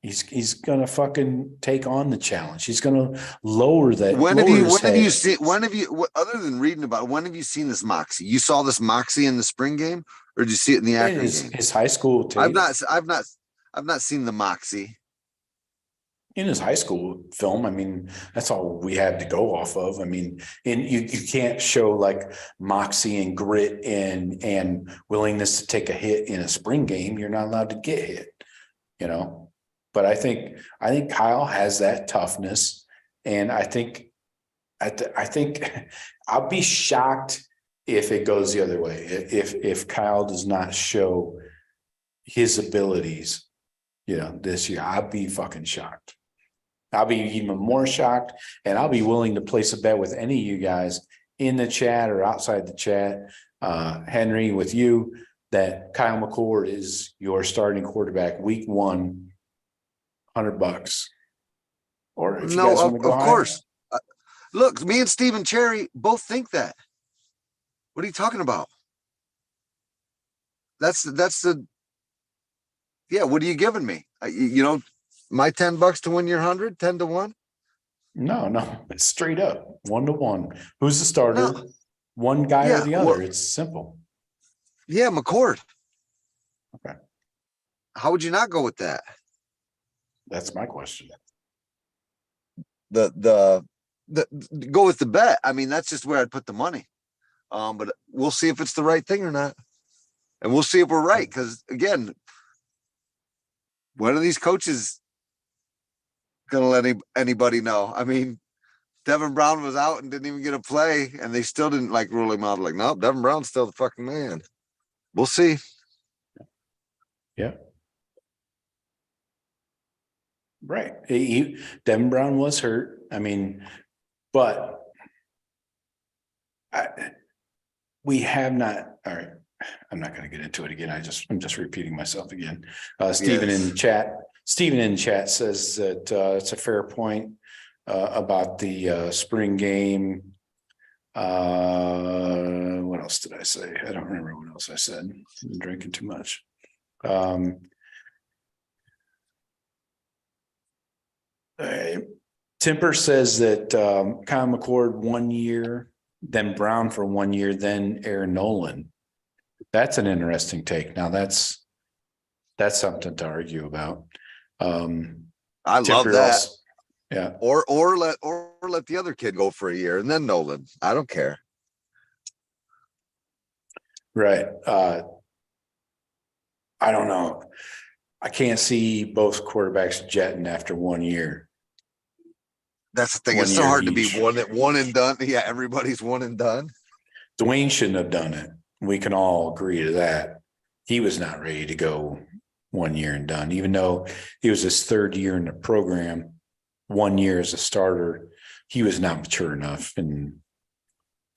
He's gonna fucking take on the challenge. He's gonna lower that. When have you other than reading about it, when have you seen this moxie? You saw this moxie in the spring game, or did you see it in the Akron game? His high school tape. I've not seen the moxie in his high school film. That's all we had to go off of. And you can't show like moxie and grit and willingness to take a hit in a spring game. You're not allowed to get hit, But I think Kyle has that toughness, and I think I'll be shocked if it goes the other way, if Kyle does not show his abilities, this year, I'll be fucking shocked. I'll be even more shocked, and I'll be willing to place a bet with any of you guys in the chat or outside the chat, Henry, with you, that Kyle McCord is your starting quarterback week 1, $100. Or if you guys want to go of higher. course. Look, me and Stephen Cherry both think that. What are you talking about? That's the. Yeah, what are you giving me? My $10 to win your 100, 10 to 1. No, it's straight up 1-to-1. Who's the starter? No. One guy or Yeah, the other. It's simple. Yeah, McCord. Okay. How would you not go with that? That's my question. The go with the bet. I mean, that's just where I'd put the money. But we'll see if it's the right thing or not. And we'll see if we're right. Because again, when are these coaches gonna let anybody know? I mean, Devin Brown was out and didn't even get a play, and they still didn't rule him out. Like, no, Devin Brown's still the fucking man. We'll see. Yeah. Right. Devin Brown was hurt. I mean, but we have not. All right. I'm not going to get into it again. I'm just repeating myself again. Stephen Yes. in chat says that it's a fair point about the spring game. What else did I say? I don't remember what else I said. I'm drinking too much. Temper says that Kyle McCord 1 year, then Brown for 1 year, then Aaron Nolan. That's an interesting take. Now that's something to argue about. I love Temper that. also, yeah. Or let the other kid go for a year and then Nolan. I don't care. Right. I don't know. I can't see both quarterbacks jetting after 1 year. That's the thing. 1 It's so year hard each. to be one and done. Yeah, everybody's one and done. Dwayne shouldn't have done it. We can all agree to that. He was not ready to go 1 year and done, even though he was his third year in the program. 1 year as a starter, he was not mature enough. And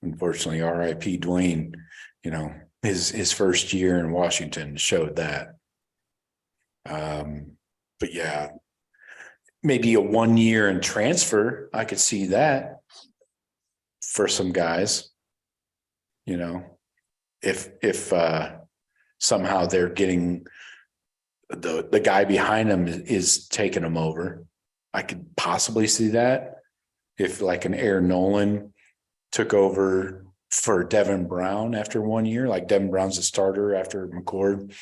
unfortunately, RIP Dwayne, his first year in Washington showed that. But yeah, maybe a 1 year and transfer. I could see that for some guys, if somehow they're getting the guy behind them is taking them over. I could possibly see that if like an Aaron Nolan took over for Devin Brown after 1 year, like Devin Brown's a starter after McCord.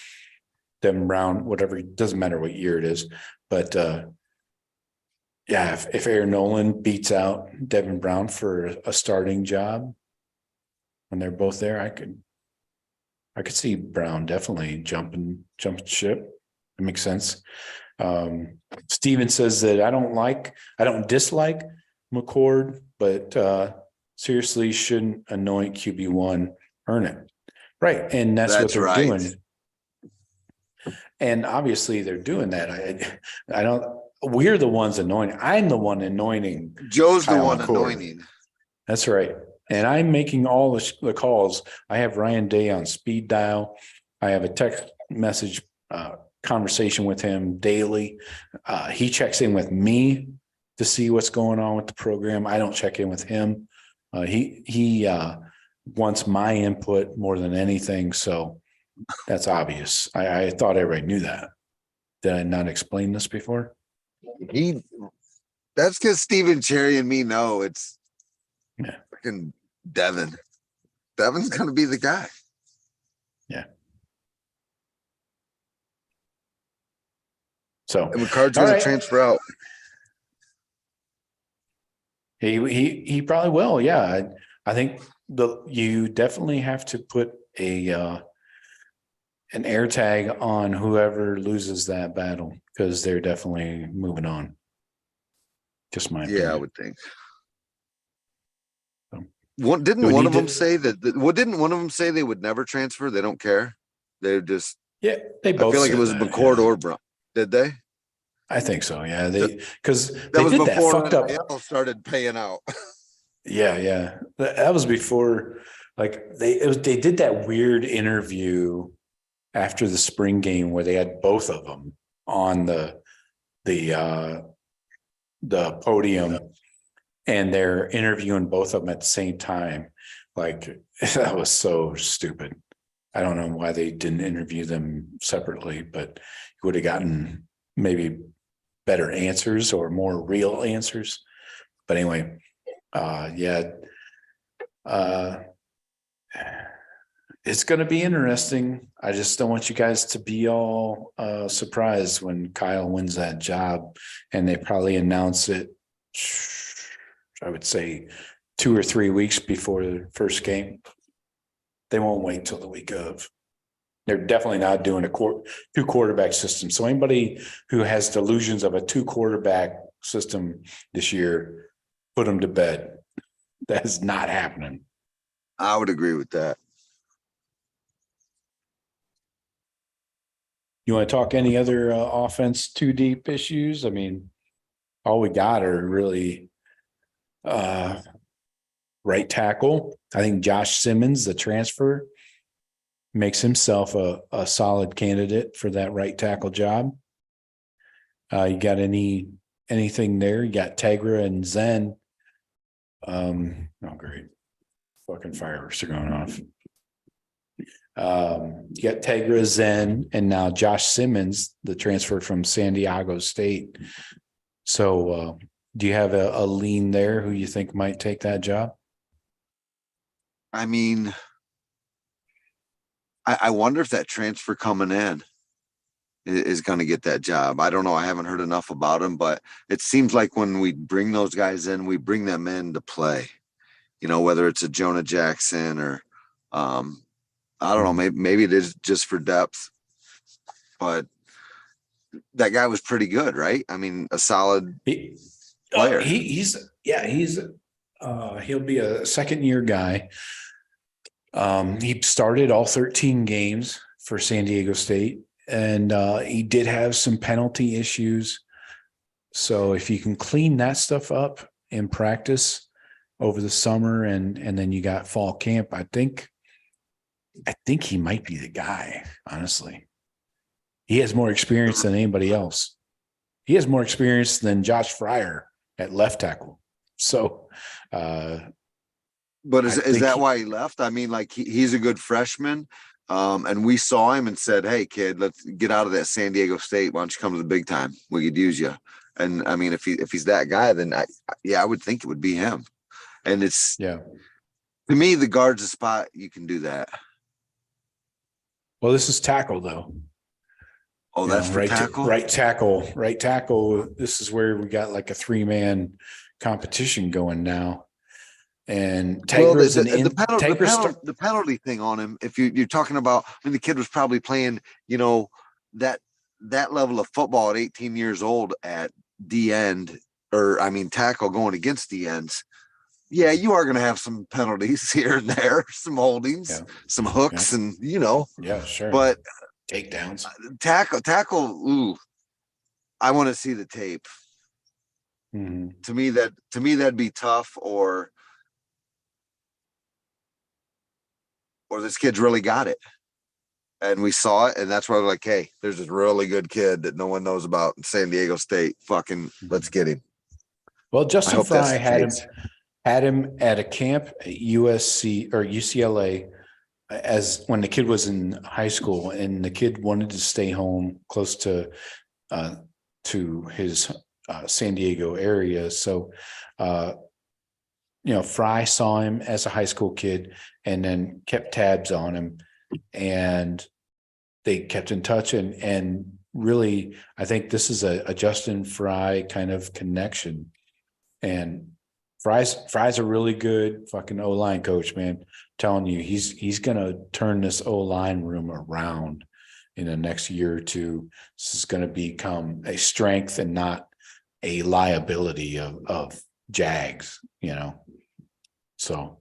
Devin Brown, whatever, it doesn't matter what year it is. But if Aaron Nolan beats out Devin Brown for a starting job when they're both there, I could see Brown definitely jumping ship. It makes sense. Steven says that I don't dislike McCord, but seriously shouldn't anoint QB1 earn it. Right. And that's what they're right. doing. And obviously they're doing that. I don't, we're the ones anointing. I'm the one anointing. Joe's the Kyle one McCord. anointing. That's right. And I'm making all the calls. I have Ryan Day on speed dial. I have a text message conversation with him daily. He checks in with me to see what's going on with the program. I don't check in with him. He wants my input more than anything. So that's obvious. I thought everybody knew that. Did I not explain this before? That's because Stephen Cherry and me know it's freaking Devin. Devin's gonna be the guy. Yeah. So And McCord's gonna transfer out. He probably will. Yeah. I think you definitely have to put an air tag on whoever loses that battle, because they're definitely moving on. Just my opinion. Yeah, I would think. Didn't we one need of them to- say that? What didn't one of them say they would never transfer? They don't care. They just. Yeah, they I both feel like it said was that, McCord yeah. or Brown. Did they? I think so. Yeah, because That they was did that before fucked up. NIL started paying out. Yeah. That was before, like they did that weird interview after the spring game where they had both of them on the podium, and they're interviewing both of them at the same time. Like that was so stupid. I don't know why they didn't interview them separately, but you would have gotten maybe better answers or more real answers. But anyway, it's going to be interesting. I just don't want you guys to be all surprised when Kyle wins that job, and they probably announce it, I would say 2 or 3 weeks before the first game. They won't wait till the week of. They're definitely not doing a two quarterback system. So anybody who has delusions of a 2 quarterback system this year, put them to bed. That is not happening. I would agree with that. You want to talk any other offense too deep issues? I mean, all we got are really right tackle. I think Josh Simmons, the transfer, makes himself a solid candidate for that right tackle job. You got anything there? You got Tegra and Zen. Oh, great. Fucking fireworks are going off. You got Tegra, Zen, and now Josh Simmons, the transfer from San Diego State. So do you have a lean there who you think might take that job? I mean, I wonder if that transfer coming in is going to get that job. I don't know. I haven't heard enough about him, but it seems like when we bring those guys in, we bring them in to play, whether it's a Jonah Jackson or, I don't know, maybe it is just for depth, but that guy was pretty good, right? I mean, a solid player. He'll be a second-year guy. He started all 13 games for San Diego State, and he did have some penalty issues. So if you can clean that stuff up in practice over the summer, and then you got fall camp, I think he might be the guy, honestly. He has more experience than anybody else. He has more experience than Josh Fryer at left tackle. So, but is that why he left? I mean, like he's a good freshman. And we saw him and said, "Hey kid, let's get out of that San Diego State. Why don't you come to the big time? We could use you." And I mean, if he's that guy, then I would think it would be him. And it's, to me, the guard's a spot you can do that. Well, this is tackle though. Oh, that's for tackle? Right tackle. This is where we got like a 3-man competition going now. And the penalty thing on him, if you're talking about, I mean, the kid was probably playing, that level of football at 18 years old at D end, or I mean, tackle going against D ends. Yeah, you are going to have some penalties here and there, some holdings, some hooks, and Yeah, sure. But takedowns, tackle. Ooh, I want to see the tape. Mm-hmm. To me, that'd be tough, or this kid's really got it. And we saw it, and that's why we're like, hey, there's this really good kid that no one knows about in San Diego State. Fucking let's get him. Well, Justin Fry had him at a camp at USC or UCLA as when the kid was in high school, and the kid wanted to stay home close to his San Diego area. So, Fry saw him as a high school kid and then kept tabs on him, and they kept in touch. And really, I think this is a Justin Fry kind of connection. And Fry's a really good fucking O-line coach, man. I'm telling you, he's going to turn this O-line room around in the next year or two. This is going to become a strength and not a liability of Jags, So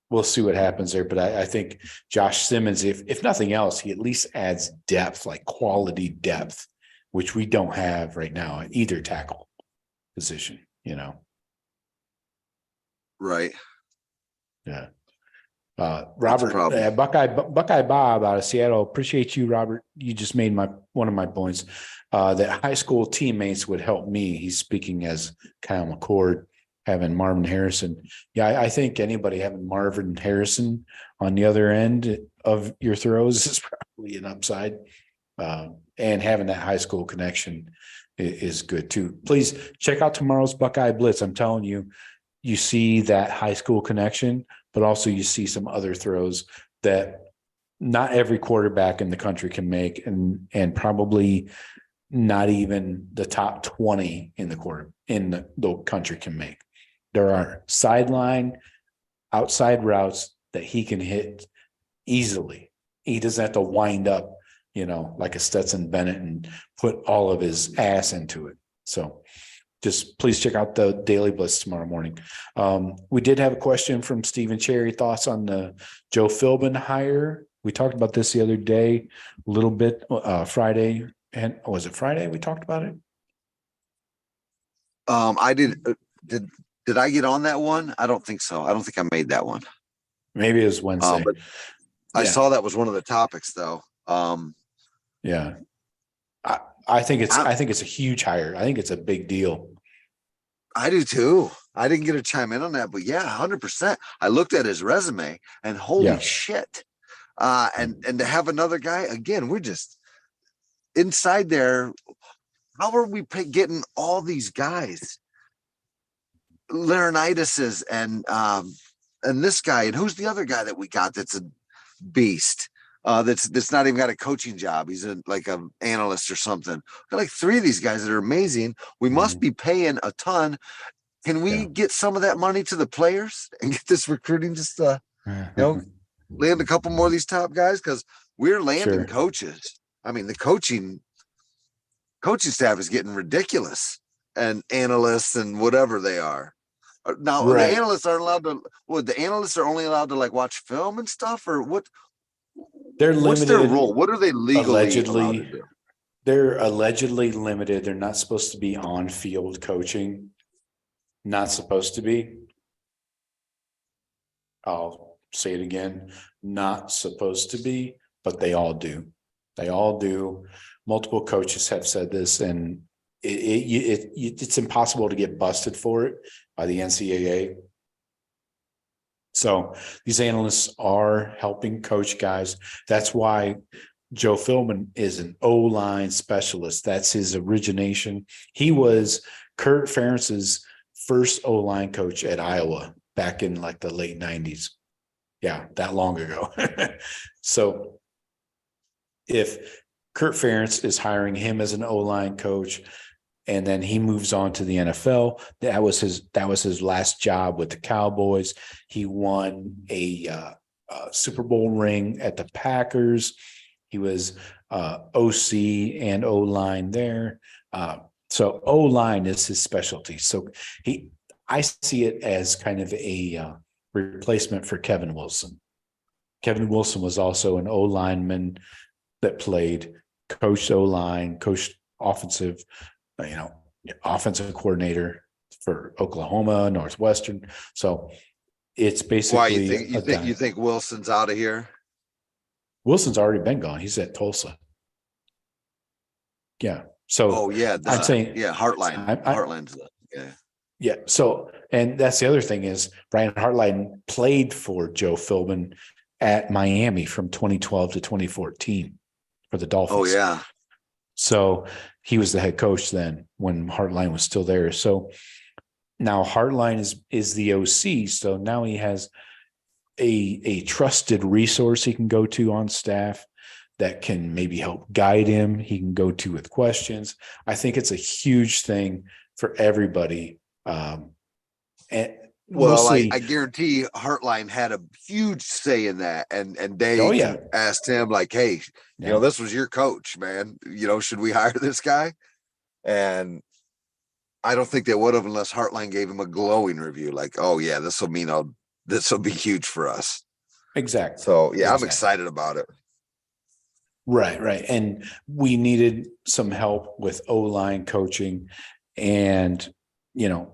We'll see what happens there. But I think Josh Simmons, if nothing else, he at least adds depth, like quality depth, which we don't have right now at either tackle position, Right. Yeah. Robert, problem. Buckeye Bob out of Seattle. Appreciate you, Robert. You just made one of my points. That high school teammates would help me. He's speaking as Kyle McCord, having Marvin Harrison. Yeah, I think anybody having Marvin Harrison on the other end of your throws is probably an upside. And having that high school connection is good too. Please check out tomorrow's Buckeye Blitz. I'm telling you, you see that high school connection, but also you see some other throws that not every quarterback in the country can make, and probably not even the top 20 in the country can make. There are sideline, outside routes that he can hit easily. He doesn't have to wind up, like a Stetson Bennett and put all of his ass into it. So just please check out the Daily Blitz tomorrow morning. We did have a question from Stephen Cherry. Thoughts on the Joe Philbin hire? We talked about this the other day, a little bit, Friday. And was it Friday we talked about it? I did I get on that one? I don't think so. I don't think I made that one. Maybe it was Wednesday. But I saw that was one of the topics though. Yeah. I think it's a huge hire. I think it's a big deal. I do too. I didn't get to chime in on that, but yeah, 100%. I looked at his resume and holy shit. And to have another guy again, we're just inside there. How are we getting all these guys? Laurinaitis and this guy, and who's the other guy that we got that's a beast? That's not even got a coaching job. He's like an analyst or something. Got like 3 of these guys that are amazing. We must be paying a ton. Can we get some of that money to the players and get this recruiting just land a couple more of these top guys? Because we're landing coaches. I mean, the coaching staff is getting ridiculous, and analysts and whatever they are. Now the analysts aren't allowed to. The analysts are only allowed to like watch film and stuff, or what? They're limited. What's their role? What are they legally allegedly allowed to do? They're allegedly limited. They're not supposed to be on field coaching. Not supposed to be. I'll say it again. Not supposed to be, but they all do. They all do. Multiple coaches have said this, and it's impossible to get busted for it by the NCAA. So these analysts are helping coach guys. That's why Joe Philbin is an O-line specialist. That's his origination. He was Kurt Ferentz's first O-line coach at Iowa back in like the late 90s. Yeah, that long ago. So if Kurt Ferentz is hiring him as an O-line coach, and then he moves on to the NFL. That was his last job with the Cowboys. He won a Super Bowl ring at the Packers. He was OC and O-line there. So O-line is his specialty. So I see it as kind of a replacement for Kevin Wilson. Kevin Wilson was also an O-lineman that played, coached O-line, coached offensive coordinator for Oklahoma, Northwestern. So it's basically. Why you think Wilson's out of here? Wilson's already been gone. He's at Tulsa. Yeah. So. I'm saying. Yeah, Heartline. Heartline's Yeah. So, and that's the other thing is Brian Hartline played for Joe Philbin at Miami from 2012 to 2014 for the Dolphins. Oh yeah. So he was the head coach then when Hartline was still there. So now Hartline is the OC. So now he has a trusted resource he can go to on staff that can maybe help guide him. He can go to with questions. I think it's a huge thing for everybody. And mostly, I guarantee Heartline had a huge say in that, and they asked him like, "Hey, this was your coach, man. Should we hire this guy?" And I don't think they would have unless Heartline gave him a glowing review. Like, oh yeah, this will be huge for us. Exactly. So yeah, I'm Exactly. excited about it. Right. And we needed some help with O-line coaching, and,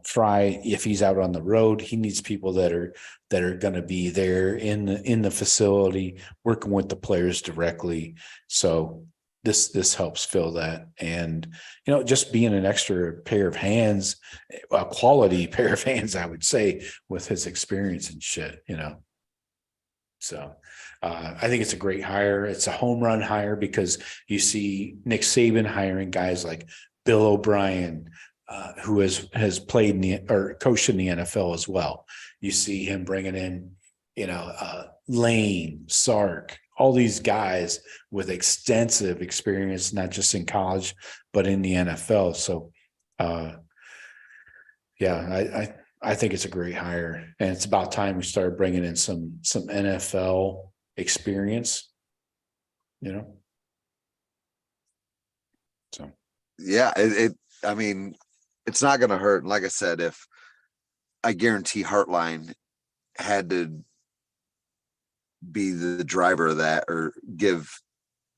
Fry, if he's out on the road, he needs people that are going to be there in the facility, working with the players directly. So this helps fill that. And, just being an extra pair of hands, a quality pair of hands, I would say, with his experience and shit, So I think it's a great hire. It's a home run hire because you see Nick Saban hiring guys like Bill O'Brien, who has played or coached in the NFL as well. You see him bringing in, Lane, Sark, all these guys with extensive experience, not just in college, but in the NFL. So, I think it's a great hire, and it's about time we start bringing in some NFL experience, So, Yeah, I mean, it's not going to hurt. And like I said, if I guarantee Heartline had to be the driver of that or give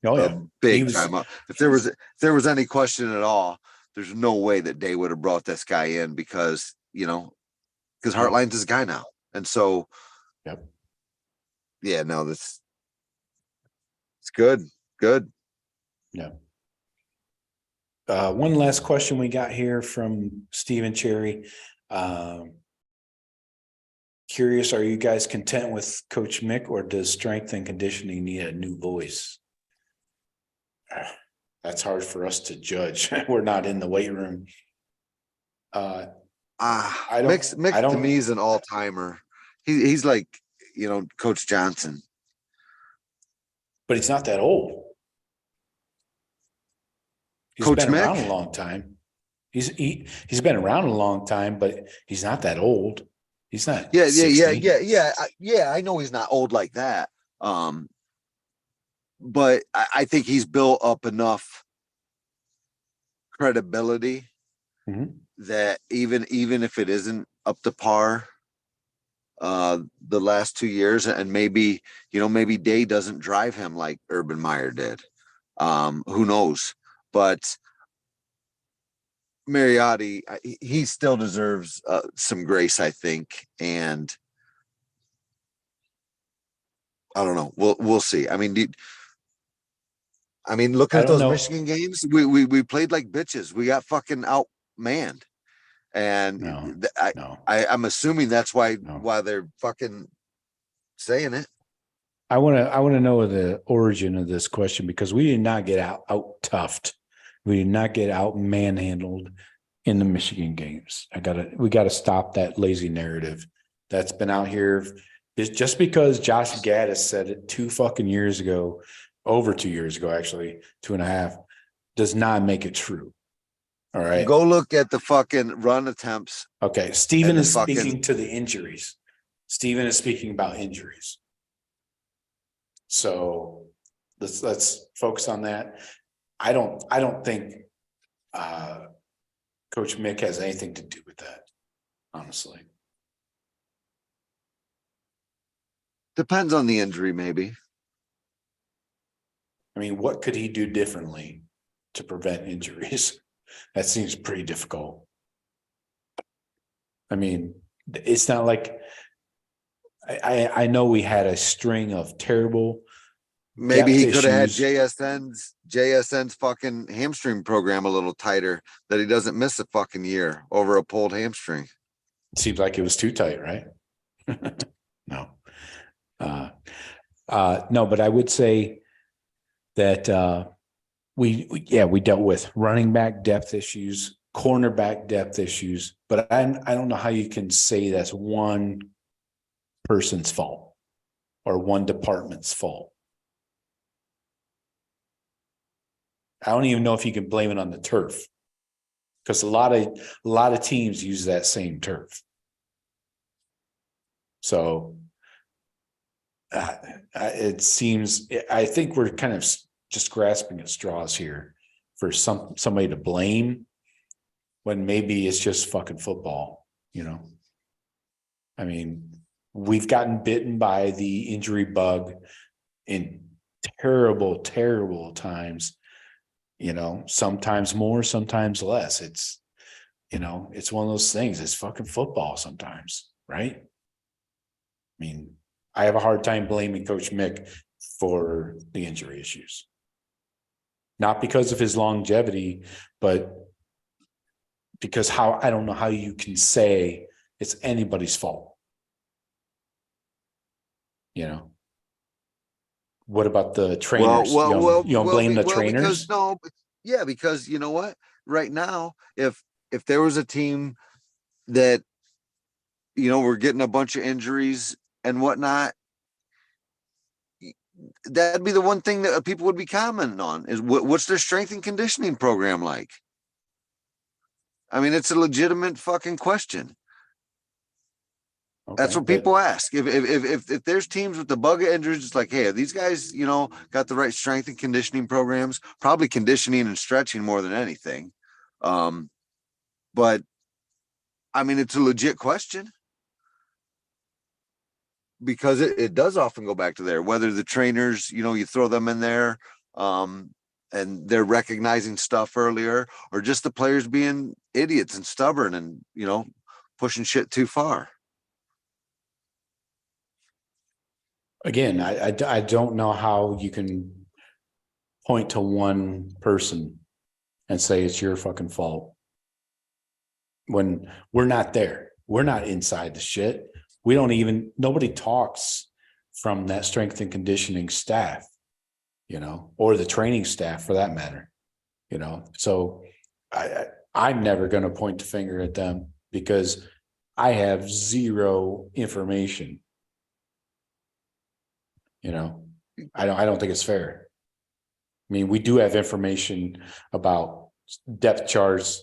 a big time up. If there was any question at all, there's no way that Day would have brought this guy in because Heartline's his guy now. And so, yeah, no, it's good. Yeah. One last question we got here from Stephen Cherry. Curious, are you guys content with Coach Mick, or does strength and conditioning need a new voice? That's hard for us to judge. We're not in the weight room. Mick to me is an all-timer. He's like, Coach Johnson. But he's not that old. He's been around a long time. He's been around a long time, but he's not that old. He's not. Yeah. I know he's not old like that. But I think he's built up enough credibility that even if it isn't up to par, the last 2 years, and maybe Day doesn't drive him like Urban Meyer did. Who knows? But Mariotti, he still deserves some grace, I think. And I don't know. We'll see. I mean, looking at those Michigan games, we played like bitches. We got fucking outmanned. And I'm assuming that's why they're fucking saying it. I want to know the origin of this question, because we did not get out toughed. We did not get out manhandled in the Michigan games. We gotta stop that lazy narrative that's been out here. It's just because Josh Gaddis said it 2 fucking years ago, over 2 years ago, actually 2.5, does not make it true. All right. Go look at the fucking run attempts. Okay. Steven is speaking to the injuries. Steven is speaking about injuries. So let's focus on that. I don't think Coach Mick has anything to do with that, honestly. Depends on the injury, maybe. I mean, what could he do differently to prevent injuries? That seems pretty difficult. I mean, it's not like I know we had a string of terrible. Maybe he could have had JSN's fucking hamstring program a little tighter, that he doesn't miss a fucking year over a pulled hamstring. It seems like it was too tight, right? No. No, but I would say that we dealt with running back depth issues, cornerback depth issues, but I don't know how you can say that's one person's fault or one department's fault. I don't even know if you can blame it on the turf, because a lot of teams use that same turf. So it seems, I think we're kind of just grasping at straws here for somebody to blame. when maybe it's just fucking football, I mean, we've gotten bitten by the injury bug in terrible, terrible times, sometimes more, sometimes less. It's one of those things. It's fucking football sometimes, right? I mean, I have a hard time blaming Coach Mick for the injury issues. Not because of his longevity, but because I don't know how you can say it's anybody's fault. What about the trainers? You don't blame the trainers? Because you know what? Right now, if there was a team that, we're getting a bunch of injuries and whatnot, that'd be the one thing that people would be commenting on is what's their strength and conditioning program like? I mean, it's a legitimate fucking question. Okay, that's what people ask. If there's teams with the bug of injuries, it's like, hey, are these guys, got the right strength and conditioning programs? Probably conditioning and stretching more than anything. But I mean, it's a legit question because it does often go back to there, whether the trainers, you throw them in there, and they're recognizing stuff earlier, or just the players being idiots and stubborn and, pushing shit too far. Again, I don't know how you can point to one person and say it's your fucking fault when we're not there. We're not inside the shit. Nobody talks from that strength and conditioning staff, or the training staff for that matter, So I'm never going to point the finger at them because I have zero information. I don't think it's fair. I mean, we do have information about depth charts,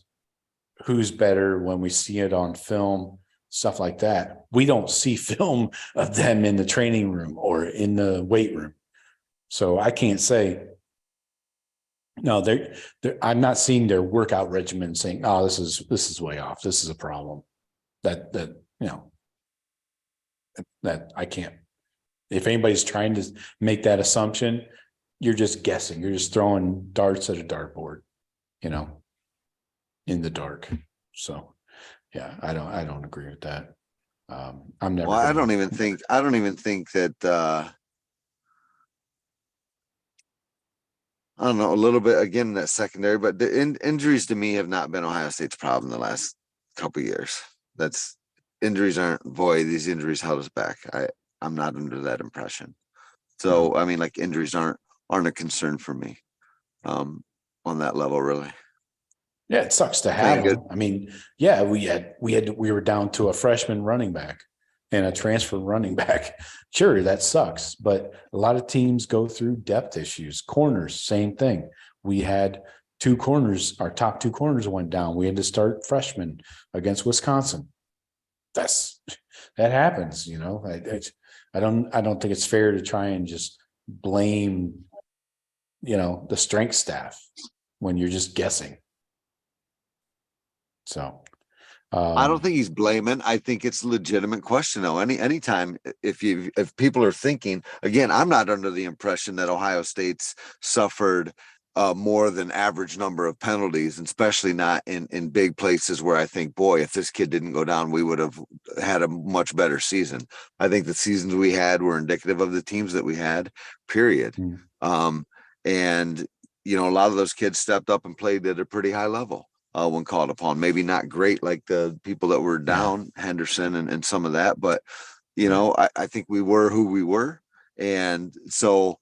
who's better when we see it on film, stuff like that. We don't see film of them in the training room or in the weight room. So I can't say, no, I'm not seeing their workout regimen saying, oh, this is way off. This is a problem that I can't. If anybody's trying to make that assumption, you're just guessing. You're just throwing darts at a dartboard, in the dark. So, yeah, I don't agree with that. I'm never. Well, I don't even think that. I don't know, a little bit again that secondary, but the injuries to me have not been Ohio State's problem the last couple of years. Injuries aren't these injuries held us back. I'm not under that impression. So, I mean, like injuries aren't a concern for me, on that level, really. Yeah, it sucks to have them. I mean, yeah, we were down to a freshman running back and a transfer running back. Sure, that sucks, but a lot of teams go through depth issues. Corners, same thing. We had two corners, our top two corners went down. We had to start freshmen against Wisconsin. That happens, I don't think it's fair to try and just blame, the strength staff when you're just guessing. So I don't think he's blaming. I think it's a legitimate question though. Anytime if people are thinking, again, I'm not under the impression that Ohio State's suffered more than average number of penalties, and especially not in big places where I think, boy, if this kid didn't go down, we would have had a much better season. I think the seasons we had were indicative of the teams that we had, period. And, a lot of those kids stepped up and played at a pretty high level when called upon. Maybe not great like the people that were down, Henderson and some of that, but, I think we were who we were. And so,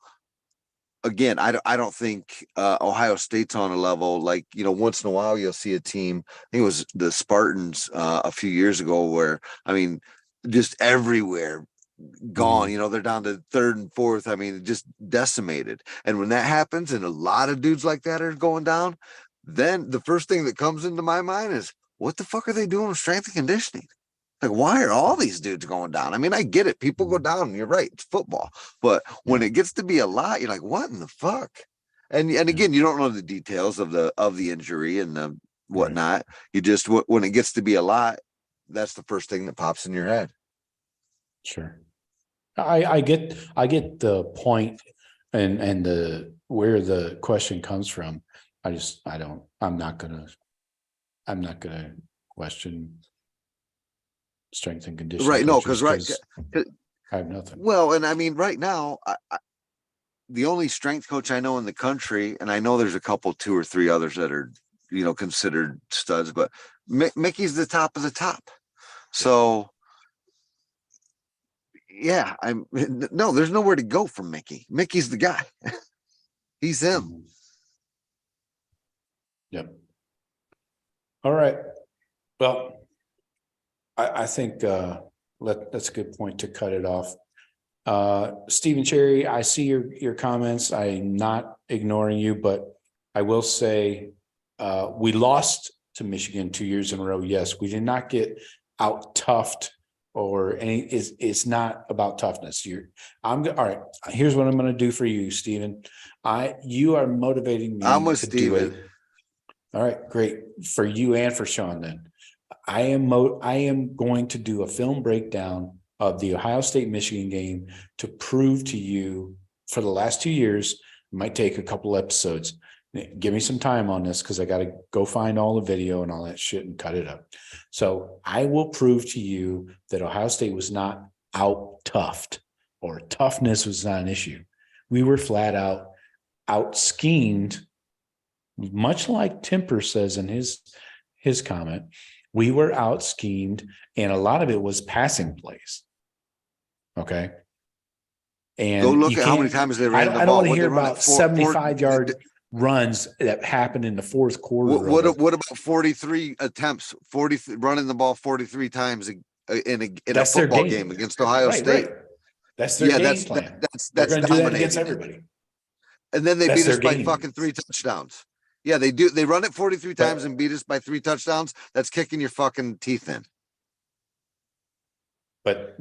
again, I don't think Ohio State's on a level like, once in a while you'll see a team. I think it was the Spartans a few years ago where, I mean, just everywhere gone, they're down to third and fourth. I mean, just decimated. And when that happens and a lot of dudes like that are going down, then the first thing that comes into my mind is, what the fuck are they doing with strength and conditioning? Like, why are all these dudes going down? I mean, I get it. People go down, and you're right. It's football. But when it gets to be a lot, you're like, what in the fuck? And again, you don't know the details of the injury and the whatnot. You just, when it gets to be a lot, that's the first thing that pops in your head. Sure. I get the point and the where the question comes from. I'm not gonna question strength and conditioning. Right. No, coaches because I have nothing. well, and I mean, right now, the only strength coach I know in the country, and I know there's a couple, 2 or 3 others that are, considered studs, but Mickey's the top of the top. So yeah, no, there's nowhere to go from Mickey. Mickey's the guy. He's him. Yep. All right. Well, I think that's a good point to cut it off. Stephen Cherry, I see your comments. I'm not ignoring you, but I will say we lost to Michigan 2 years in a row. Yes, we did not get out toughed or any. It's not about toughness. All right. Here's what I'm going to do for you, Stephen. You are motivating me. I'm with to Stephen. do it. All right, great for you and for Shawn. Then I am going to do a film breakdown of the Ohio State Michigan game to prove to you for the last 2 years. It might take a couple episodes. Give me some time on this because I got to go find all the video and all that shit and cut it up. So I will prove to you that Ohio State was not out toughed or toughness was not an issue. We were flat out schemed, much like Temper says in his comment. We were out schemed, and a lot of it was passing plays. Okay. And go look at how many times they ran the ball. I don't want to hear about 75-yard runs that happened in the fourth quarter. What about 43 attempts? 40 running the ball 43 times in a football game against Ohio State. Right. That's their game plan. That's going to do that against everybody. And then they beat us by fucking 3 touchdowns. Yeah, they do. They run it 43 times and beat us by 3 touchdowns. That's kicking your fucking teeth in. But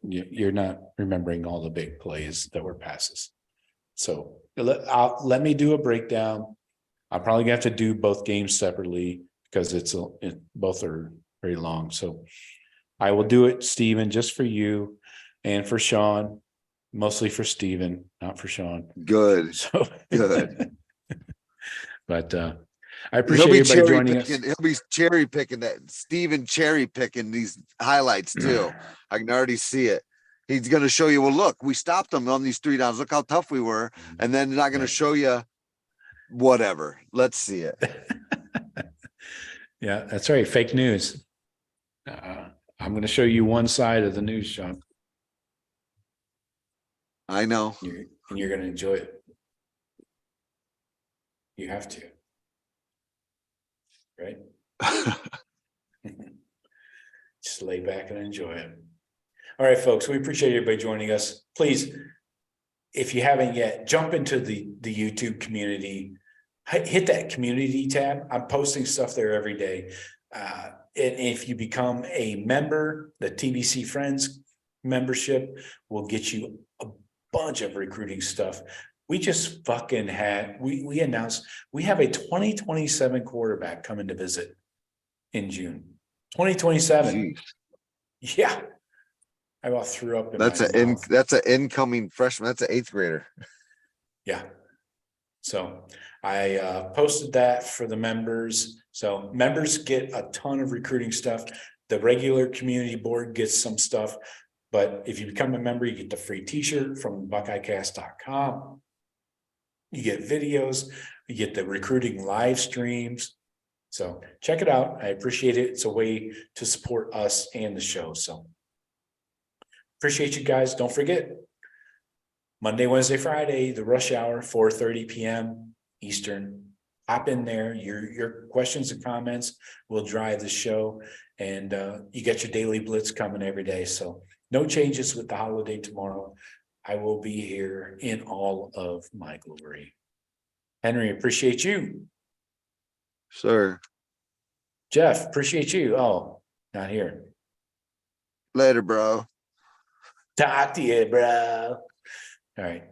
you're not remembering all the big plays that were passes. So let me do a breakdown. I'll probably have to do both games separately because both are very long. So I will do it, Stephen, just for you and for Shawn, mostly for Stephen, not for Shawn. Good. So good. But I appreciate everybody joining us. He'll be cherry picking that. Stephen cherry picking these highlights too. I can already see it. He's going to show you, well, look, we stopped them on these 3 downs. Look how tough we were. And then they're not going to show you whatever. Let's see it. Yeah, that's right. Fake news. I'm going to show you one side of the news, Shawn. I know. And you're going to enjoy it. You have to. Right? Just lay back and enjoy it. All right, folks, we appreciate everybody joining us. Please, if you haven't yet, jump into the YouTube community. Hit that community tab. I'm posting stuff there every day. And if you become a member, the TBC Friends membership will get you a bunch of recruiting stuff. We just fucking we announced we have a 2027 quarterback coming to visit in June. 2027. Jeez. Yeah. I about threw up. That's an incoming freshman. That's an 8th grader. Yeah. So I posted that for the members. So members get a ton of recruiting stuff. The regular community board gets some stuff. But if you become a member, you get the free t-shirt from buckeyecast.com. You get videos. You get the recruiting live streams. So check it out. I appreciate it. It's a way to support us and the show. So appreciate you guys. Don't forget, Monday, Wednesday, Friday, the rush hour, 4:30 p.m. Eastern. Hop in there. Your questions and comments will drive the show. And you get your daily blitz coming every day. So no changes with the holiday tomorrow. I will be here in all of my glory. Henry, appreciate you. Sir. Jeff, appreciate you. Oh, not here. Later, bro. Talk to you, bro. All right.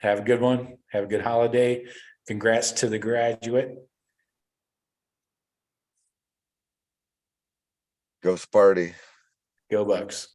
Have a good one. Have a good holiday. Congrats to the graduate. Go Sparty. Go Bucks.